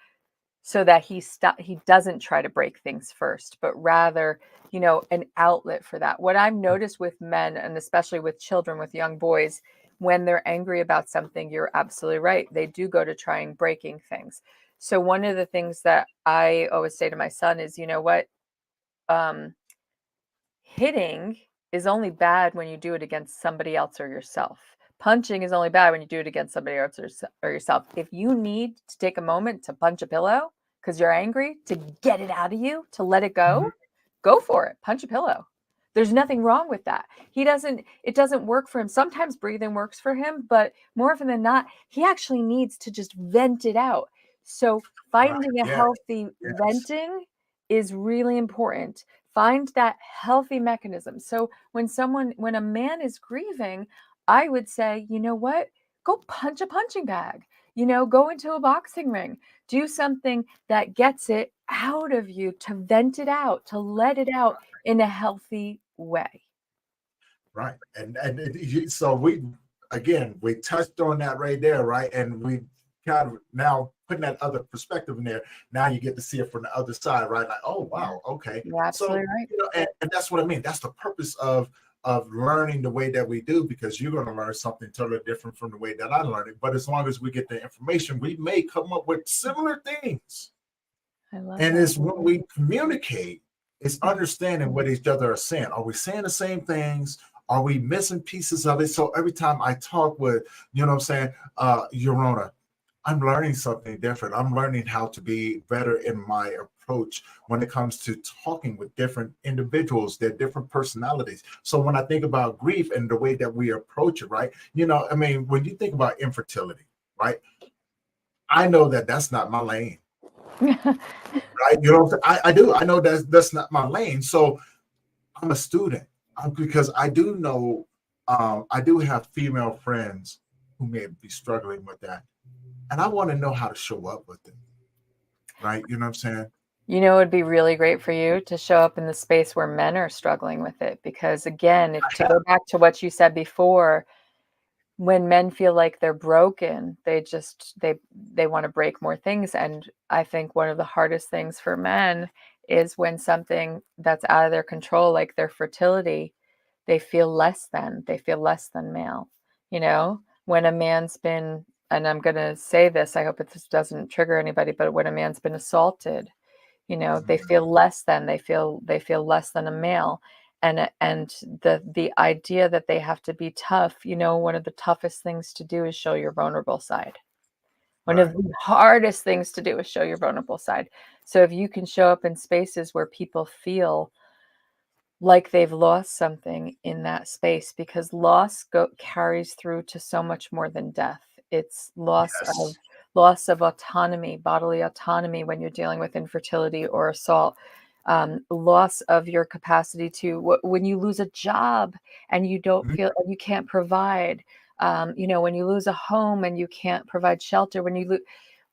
so that he doesn't try to break things first, but rather, an outlet for that. What I've noticed with men, and especially with children, with young boys, when they're angry about something, you're absolutely right. They do go to trying breaking things. So one of the things that I always say to my son is, you know what? Um, Hitting is only bad when you do it against somebody else or yourself. Punching is only bad when you do it against somebody else or yourself. If you need to take a moment to punch a pillow because you're angry, to get it out of you, to let it Mhm. go for it. Punch a pillow. There's nothing wrong with that. It doesn't work for him. Sometimes breathing works for him, but more often than not, he actually needs to just vent it out. So Right. finding a Yes. healthy Yes. venting is really important. Find that healthy mechanism. So when a man is grieving, I would say, you know what? Go punch a punching bag. Go into a boxing ring. Do something that gets it out of you, to vent it out, to let it out in a healthy way. Right. So we again we touched on that right there, right? And we kind of now putting that other perspective in there, now you get to see it from the other side, right? Like, oh Yeah, wow, okay. you're So absolutely right. and that's what I mean. That's the purpose of learning the way that we do, because you're going to learn something totally different from the way that I learned it. But as long as we get the information, we may come up with similar things. I love And that. it's when we communicate, it's understanding what each other are saying. Are we saying the same things? Are we missing pieces of it? So every time I talk with, what I'm saying, Yorona, I'm learning something different. I'm learning how to be better in my approach when it comes to talking with different individuals, their different personalities. So when I think about grief and the way that we approach it, right? I mean, when you think about infertility, right? I know that that's not my lane, right? I do. I know that's not my lane. So I'm a student because I do know, I do have female friends who may be struggling with that, and I want to know how to show up with them, right? You know what I'm saying? You know, it would be really great for you to show up in the space where men are struggling with it. Because again, if to go back to what you said before, when men feel like they're broken, they want to break more things. And I think one of the hardest things for men is when something that's out of their control, like their fertility, they feel less than male. When a man's been, and I'm going to say this, I hope it just doesn't trigger anybody, but when a man's been assaulted, they feel less than, they feel less than a male. And the idea that they have to be tough, one of the toughest things to do is show your vulnerable side. One of Right. the hardest things to do is show your vulnerable side. So if you can show up in spaces where people feel like they've lost something in that space, because loss carries through to so much more than death. It's Yes. loss of autonomy, bodily autonomy when you're dealing with infertility or assault. Loss of your capacity to, when you lose a job and you don't Mhm. feel, you can't provide. When you lose a home and you can't provide shelter. When you lose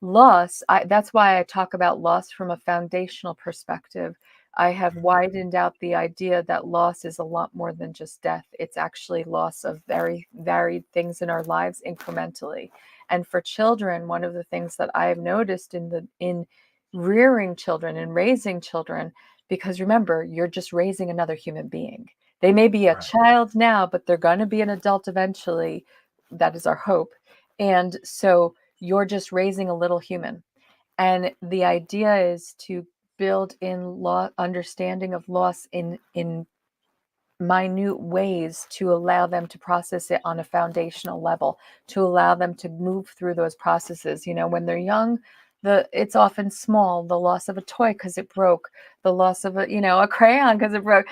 loss, that's why I talk about loss from a foundational perspective. I have widened out the idea that loss is a lot more than just death. It's actually loss of very varied things in our lives incrementally. And for children, one of the things that I have noticed in rearing children and raising children, because remember, you're just raising another human being. They may be a Right. child now, but they're going to be an adult eventually. That is our hope. And so you're just raising a little human. And the idea is to build in understanding of loss in minute ways to allow them to process it on a foundational level, to allow them to move through those processes. When they're young, it's often small, the loss of a toy because it broke, the loss of a crayon because it broke,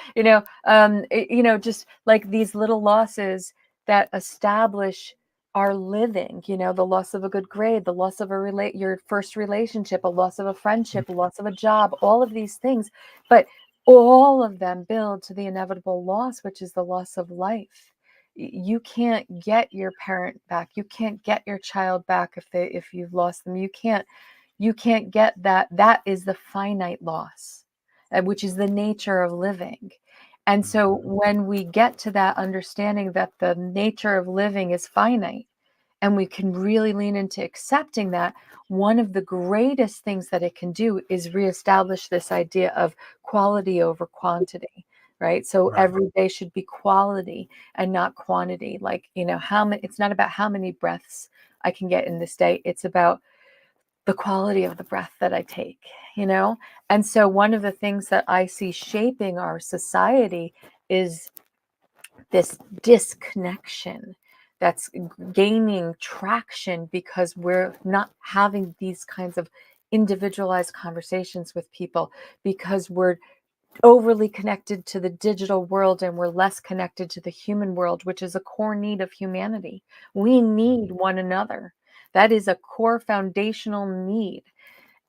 just like these little losses that establish our living, the loss of a good grade, the loss of your first relationship, a loss of a friendship, a loss of a job, all of these things. But all of them build to the inevitable loss, which is the loss of life. You can't get your parent back. You can't get your child back if you've lost them. You can't get that. That is the finite loss, which is the nature of living. And so Mhm. when we get to that understanding that the nature of living is finite, and we can really lean into accepting that, one of the greatest things that it can do is reestablish this idea of quality over quantity, right? So Right. every day should be quality and not quantity. Like, how many, it's not about how many breaths I can get in this day. It's about the quality of the breath that I take, you know? And so one of the things that I see shaping our society is this disconnection that's gaining traction because we're not having these kinds of individualized conversations with people, because we're overly connected to the digital world and we're less connected to the human world, which is a core need of humanity. We need one another. That is a core foundational need,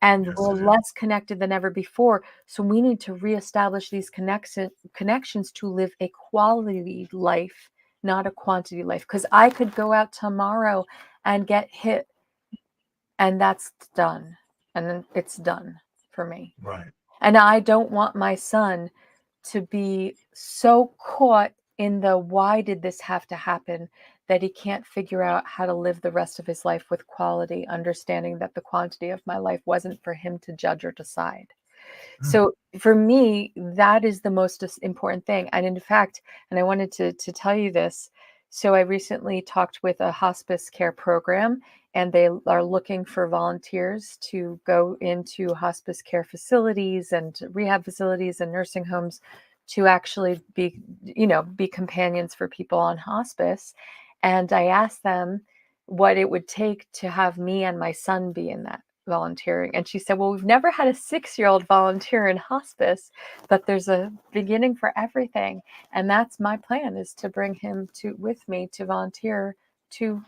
and Yes, we're it is. less connected than ever before. So we need to reestablish these connections to live a quality life, not a quantity life. Because I could go out tomorrow and get hit, and that's done. And then it's done for me. Right. And I don't want my son to be so caught in the why did this have to happen, that he can't figure out how to live the rest of his life with quality, understanding that the quantity of my life wasn't for him to judge or decide. Mm. So for me, that is the most important thing. And in fact, and I wanted to tell you this. So I recently talked with a hospice care program, and they are looking for volunteers to go into hospice care facilities and rehab facilities and nursing homes to actually be companions for people on hospice. And I asked them what it would take to have me and my son be in that volunteering. And she said, well, we've never had a 6-year-old volunteer in hospice, but there's a beginning for everything. And that's my plan, is to bring him with me to volunteer, to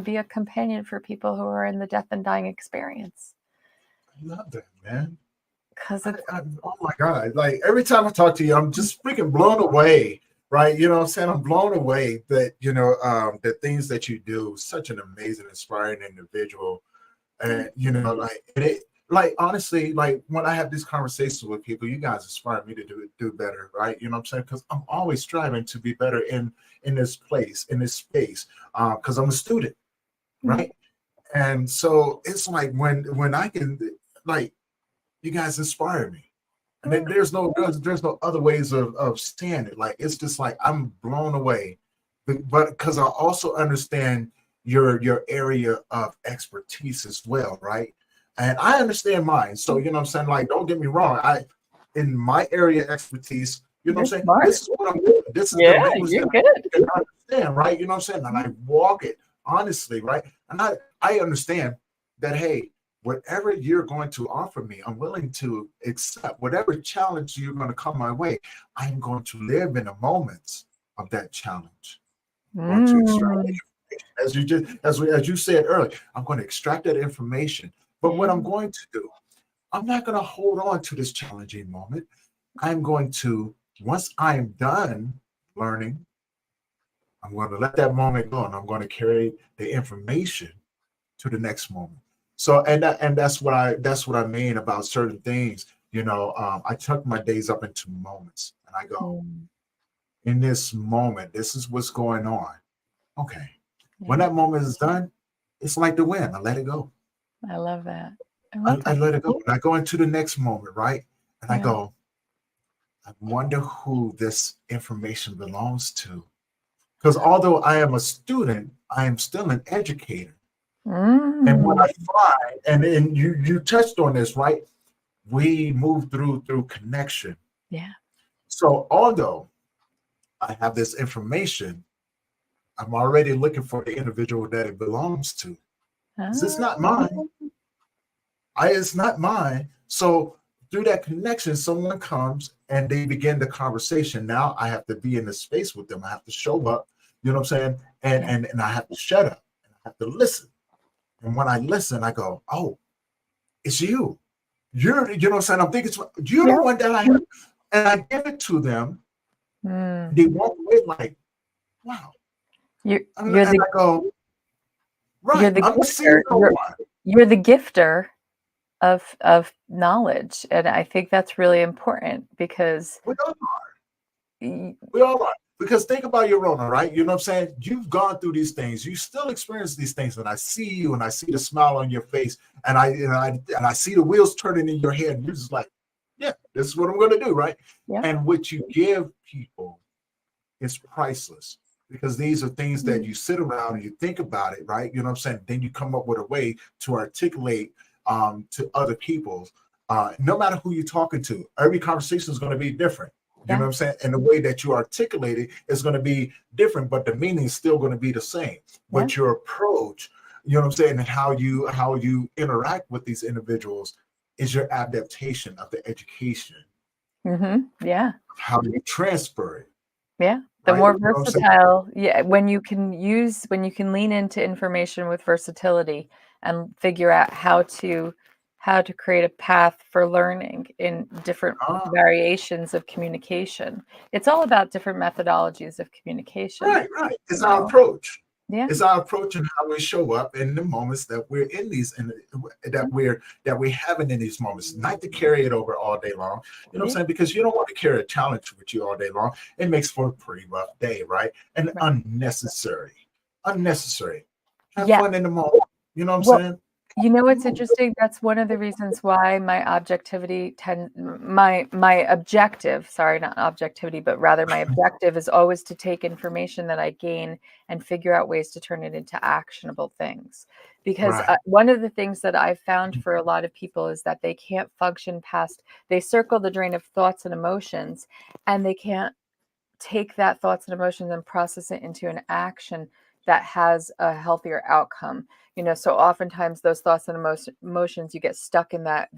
be a companion for people who are in the death and dying experience. I love that, man. Because it's Oh my God. Like every time I talk to you, I'm just freaking blown away. Right. You know what I'm saying? I'm blown away that, the things that you do, such an amazing, inspiring individual. And like honestly, like when I have these conversations with people, you guys inspire me to do better, right? You know what I'm saying? Because I'm always striving to be better in this place, in this space, because I'm a student, right? And so it's like when I can, like, you guys inspire me. And then there's no other ways of saying it. Like it's just like I'm blown away, but because I also understand your area of expertise as well, right? And I understand mine. So you know what I'm saying? Like, don't get me wrong. In my area of expertise, you know you're what I'm saying? smart. This is what I'm doing. This is the Yeah, language you're that good. I can understand, right? You know what I'm saying? And I walk it honestly, right? And I understand that, hey, whatever you're going to offer me, I'm willing to accept whatever challenge you're going to come my way. I'm going to live in the moments of that challenge. I'm going to extract Mm. that information. As you said earlier, I'm going to extract that information. But what Yeah. I'm going to do, I'm not going to hold on to this challenging moment. I'm going to, once I'm done learning, I'm going to let that moment go, and I'm going to carry the information to the next moment. So that's what I mean about certain things. I tuck my days up into moments, and I go, Mm. in this moment, this is what's going on. Okay, when Yeah. that moment is done, it's like the wind. I let it go. I love that. I I, love I that. let it go. And I go into the next moment, right? And I Yeah. go, I wonder who this information belongs to. Because although I am a student, I am still an educator. And what Mm. I find, and you touched on this, right? We move through connection. Yeah. So although I have this information, I'm already looking for the individual that it belongs to. 'Cause it's not mine. Oh. It's not mine. So through that connection, someone comes and they begin the conversation. Now I have to be in the space with them. I have to show up, you know what I'm saying? And Yeah. and I have to shut up and I have to listen. And when I listen, I go, oh, it's you. You know what I'm saying? I'm thinking you're the Yeah. one that I have. And I give it to them. Mm. They walk away like, wow. You're And you're I the go, you're right, the I'm the gifter. seasonal one. You're the gifter of knowledge, and I think that's really important because We all, y- we all are. Because think about your Rona, right? You know what I'm saying? You've gone through these things. You still experience these things. And I see you and I see the smile on your face. And I see the wheels turning in your head. And you're just like, yeah, this is what I'm going to do, right? yeah. And what you give people is priceless because these are things that you sit around and you think about it, right? You know what I'm saying? Then you come up with a way to articulate to other people. No matter who you're talking to, every conversation is going to be different. You know Yeah. what I'm saying? And the way that you articulate it is going to be different, but the meaning is still going to be the same. Yeah. But your approach, you know what I'm saying, and how you interact with these individuals is your adaptation of the education, Yeah. how you transfer it, Yeah. The right? You more know what I'm saying? versatile, yeah, when you can lean into information with versatility and figure out how to create a path for learning in different Ah, variations of communication. It's all about different methodologies of communication, right. It's you our know. approach. Yeah. It's our approach and how we show up in the moments that we're in these, and that we're having in these moments. Not to carry it over all day long. You know what I'm Yeah. saying? Because you don't want to carry a challenge with you all day long. It makes for a pretty rough day, right? And Right. unnecessary. Have Yeah. fun in the moment. You know what I'm Well, saying? you know what's interesting? That's one of the reasons why my objective, sorry, not objectivity, but rather my objective is always to take information that I gain and figure out ways to turn it into actionable things. Because Right. one of the things that I've found for a lot of people is that they can't function past, they circle the drain of thoughts and emotions, and they can't take that thoughts and emotions and process it into an action that has a healthier outcome. So oftentimes those thoughts and emotions, you get stuck in that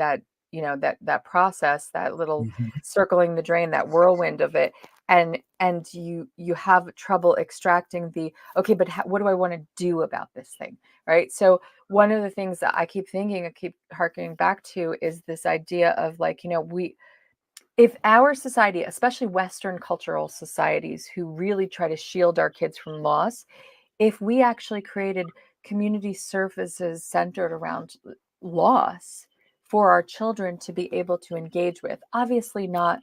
process, that little Mhm. circling the drain, that whirlwind of it, and you have trouble extracting the, okay, but what do I want to do about this thing, right? So one of the things that I keep harkening back to is this idea of, like, we, if our society, especially Western cultural societies who really try to shield our kids from loss, if we actually created community services centered around loss for our children to be able to engage with, obviously not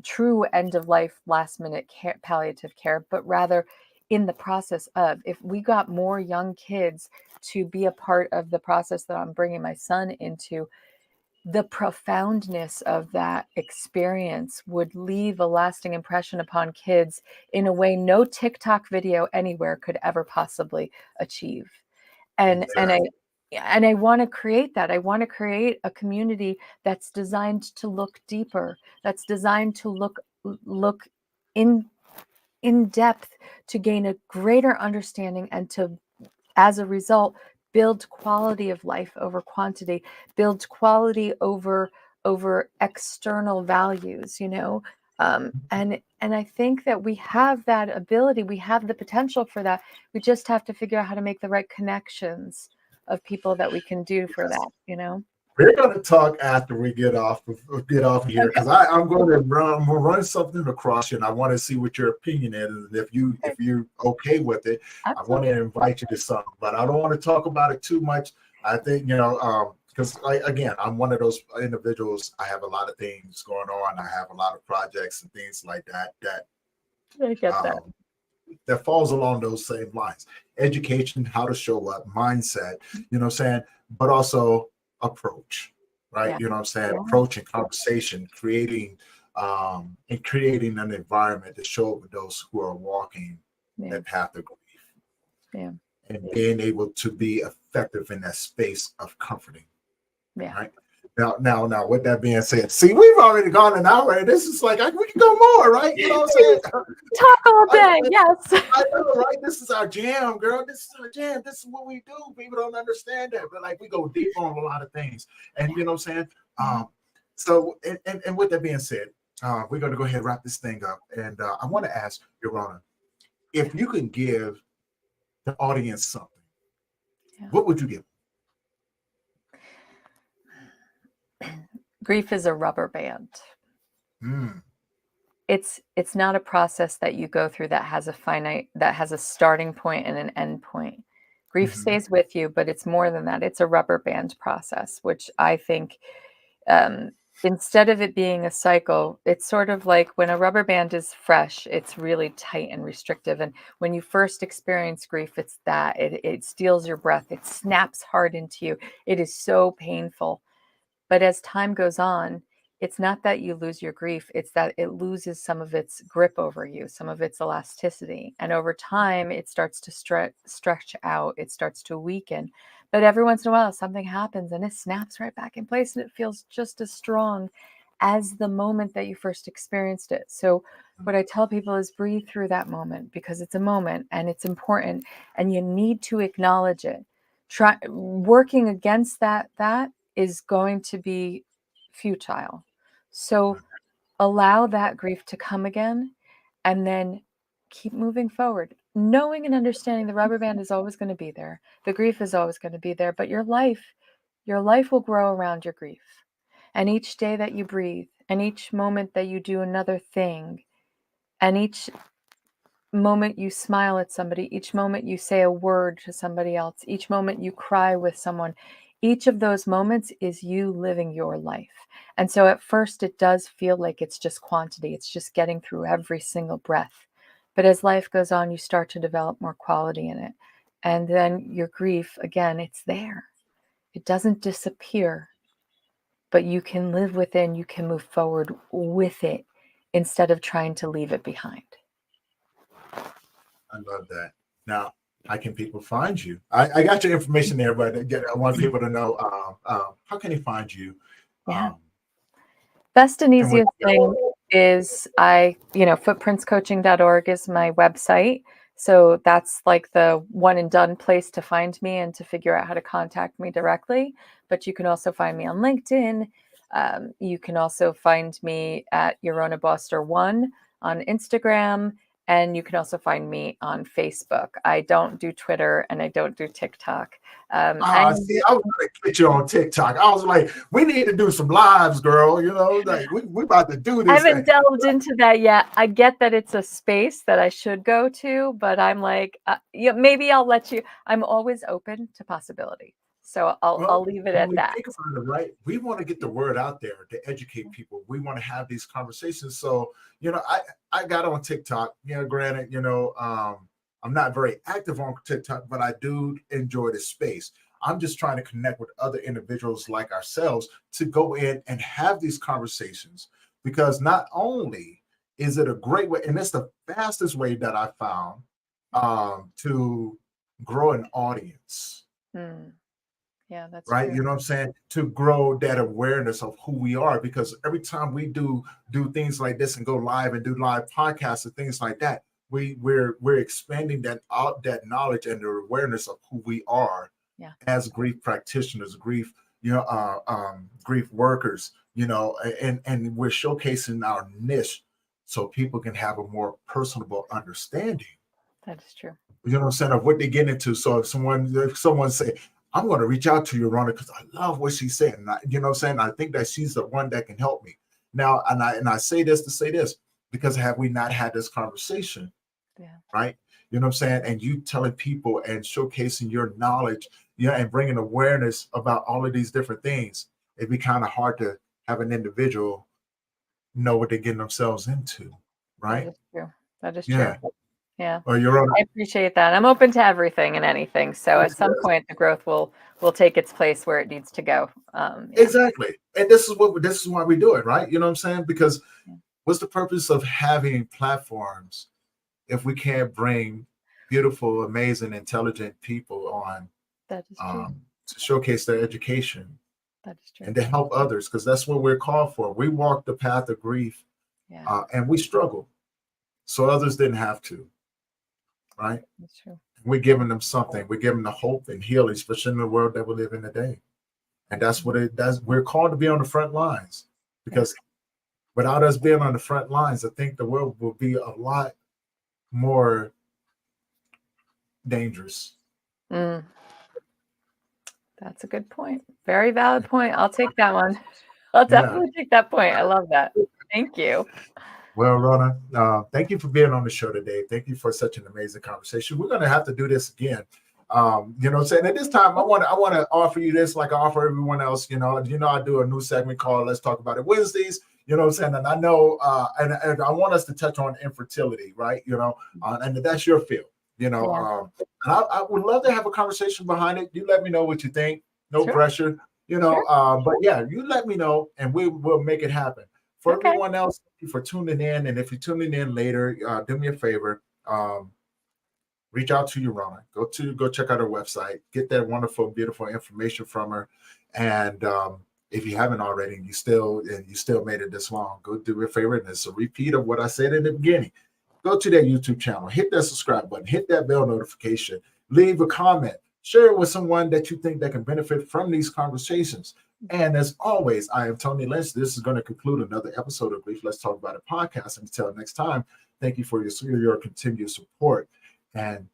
true end of life, last minute care, palliative care, but rather in the process of, if we got more young kids to be a part of the process that I'm bringing my son into, the profoundness of that experience would leave a lasting impression upon kids in a way no TikTok video anywhere could ever possibly achieve. And and I Exactly. and I want to create that. I want to create a community that's designed to look deeper, that's designed to look in in depth, to gain a greater understanding, and to, as a result, build quality of life over quantity, build quality over external values, and I think that we have that ability, we have the potential for that. We just have to figure out how to make the right connections of people that we can do for Yes. that. We're going to talk after we get off here, Okay. because I'm going to run something across you, and I want to see what your opinion is. And if you're okay with it, I want Absolutely. to invite you to something, but I don't want to talk about it too much. I think because again, I'm one of those individuals. I have a lot of things going on. I have a lot of projects and things like that I get that. um, that falls along those same lines. Education, how to show up, mindset, what I'm saying, but also approach, right? Yeah. You know what I'm saying? Yeah. Approach and conversation, creating an environment to show up with those who are walking Yeah. that path of grief, Yeah. and being able to be effective in that space of comforting, Yeah. right? Now, with that being said, see, we've already gone an hour, and this is like we can go more, right? You know what I'm saying? Talk all I, day. Yes. I know, right? This is our jam, girl. This is our jam. This is what we do. People don't understand that, but like we go deep on a lot of things, and you know what I'm saying. Yeah. So, and with that being said, we're going to go ahead and wrap this thing up, and I want to ask Yaron, if you could give the audience something, Yeah. what would you give? Grief is a rubber band. Mm, It's not a process that you go through that has a starting point and an end point. Grief hmm stays with you, but it's more than that. It's a rubber band process, which I think, um, instead of it being a cycle, it's sort of like when a rubber band is fresh, it's really tight and restrictive. And when you first experience grief, it's that it steals your breath, it snaps hard into you. It is so painful. But as time goes on, it's not that you lose your grief, it's that it loses some of its grip over you, some of its elasticity. And over time, it starts to stretch out, it starts to weaken. But every once in a while, something happens and it snaps right back in place, and it feels just as strong as the moment that you first experienced it. So, what I tell people is breathe through that moment, because it's a moment and it's important, and you need to acknowledge it. Try working against that is going to be futile. So allow that grief to come again, and then keep moving forward, knowing and understanding the rubber band is always going to be there. The grief is always going to be there, but your life will grow around your grief. And each day that you breathe, and each moment that you do another thing, and each moment you smile at somebody, each moment you say a word to somebody else, each moment you cry with someone, each of those moments is you living your life. And so at first it does feel like it's just quantity, it's just getting through every single breath. But as life goes on, you start to develop more quality in it. And then your grief, again, it's there. It doesn't disappear, but you can live within, you can move forward with it instead of trying to leave it behind. I love that. Now, how can people find you? I got your information there, but I want people to know how can they find you? Yeah. Um, Best and and what, easiest thing is footprintscoaching.org is my website. So that's like the one and done place to find me and to figure out how to contact me directly. But you can also find me on LinkedIn. You can also find me at Yaron Boster 1 on Instagram. And you can also find me on Facebook. I don't do Twitter and I don't do TikTok. see, I was gonna get you on TikTok. I was like, we need to do some lives, girl. Like we about to do I this thing. haven't delved into that yet. I get that it's a space that I should go to, but I'm like, maybe I'll let you. I'm always open to possibility, so I'll Well, I'll leave it when at we that. think about it, right, we want to get the word out there to educate people. We want to have these conversations. So, I got on TikTok. Granted, I'm not very active on TikTok, but I do enjoy the space. I'm just trying to connect with other individuals like ourselves to go in and have these conversations because not only is it a great way, and it's the fastest way that I found to grow an audience. Hmm. Yeah, that's Right, true. you know what I'm saying, to grow that awareness of who we are, because every time we do things like this and go live and do live podcasts and things like that, we're expanding that knowledge and the awareness of who we are Yeah, as grief practitioners, grief workers, and we're showcasing our niche so people can have a more personable understanding, that is true. what I'm saying, of what they get into. So if someone say, I'm going to reach out to you, Rhonda, because I love what she's saying. And what I'm saying, I think that she's the one that can help me. Now, and I say this to say this, because have we not had this conversation, Yeah, right? You know what I'm saying? And you telling people and showcasing your knowledge, and bringing awareness about all of these different things, it'd be kind of hard to have an individual know what they're getting themselves into, that right? is true. That is true. Yeah. Yeah, Or you're on. I appreciate that. I'm open to everything and anything. So at some Yes. point, the growth will take its place where it needs to go. Yeah. Exactly. And this is why we do it, right? You know what I'm saying? Because Yeah. what's the purpose of having platforms if we can't bring beautiful, amazing, intelligent people on That is true. to showcase their education That is true. and to help others? Because that's what we're called for. We walk the path of grief Yeah, and we struggle so others didn't have to, right? that's true. We're giving them something. We're giving them hope and healing, especially in the world that we live in today. And that's what it does. We're called to be on the front lines Yeah. because without us being on the front lines, I think the world will be a lot more dangerous. Mm, that's a good point. Very valid point. I'll take that one. I'll Yeah. definitely take that point. I love that. Thank you. Well, Rona, thank you for being on the show today. Thank you for such an amazing conversation. We're going to have to do this again. You know what I'm saying? At this time, I want to offer you this like I offer everyone else. I do a new segment called Let's Talk About It Wednesdays. You know what I'm saying? And I know, and I want us to touch on infertility, right? And that's your field. Yeah, And I would love to have a conversation behind it. You let me know what you think. No sure. pressure. Sure. But yeah, you let me know, and we'll make it happen. For Okay. everyone else, thank you for tuning in. And if you're tuning in later, do me a favor. Reach out to Yaron. Go check out her website. Get that wonderful, beautiful information from her. And if you haven't already, and you still made it this long, go do me a favor. And it's a repeat of what I said in the beginning. Go to that YouTube channel, hit that subscribe button, hit that bell notification, leave a comment, share it with someone that you think that can benefit from these conversations. And as always, I am Tony Lynch. This is going to conclude another episode of Grief Let's Talk About It podcast. And until next time, thank you for your continued support. And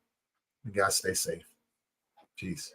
you guys stay safe. Peace.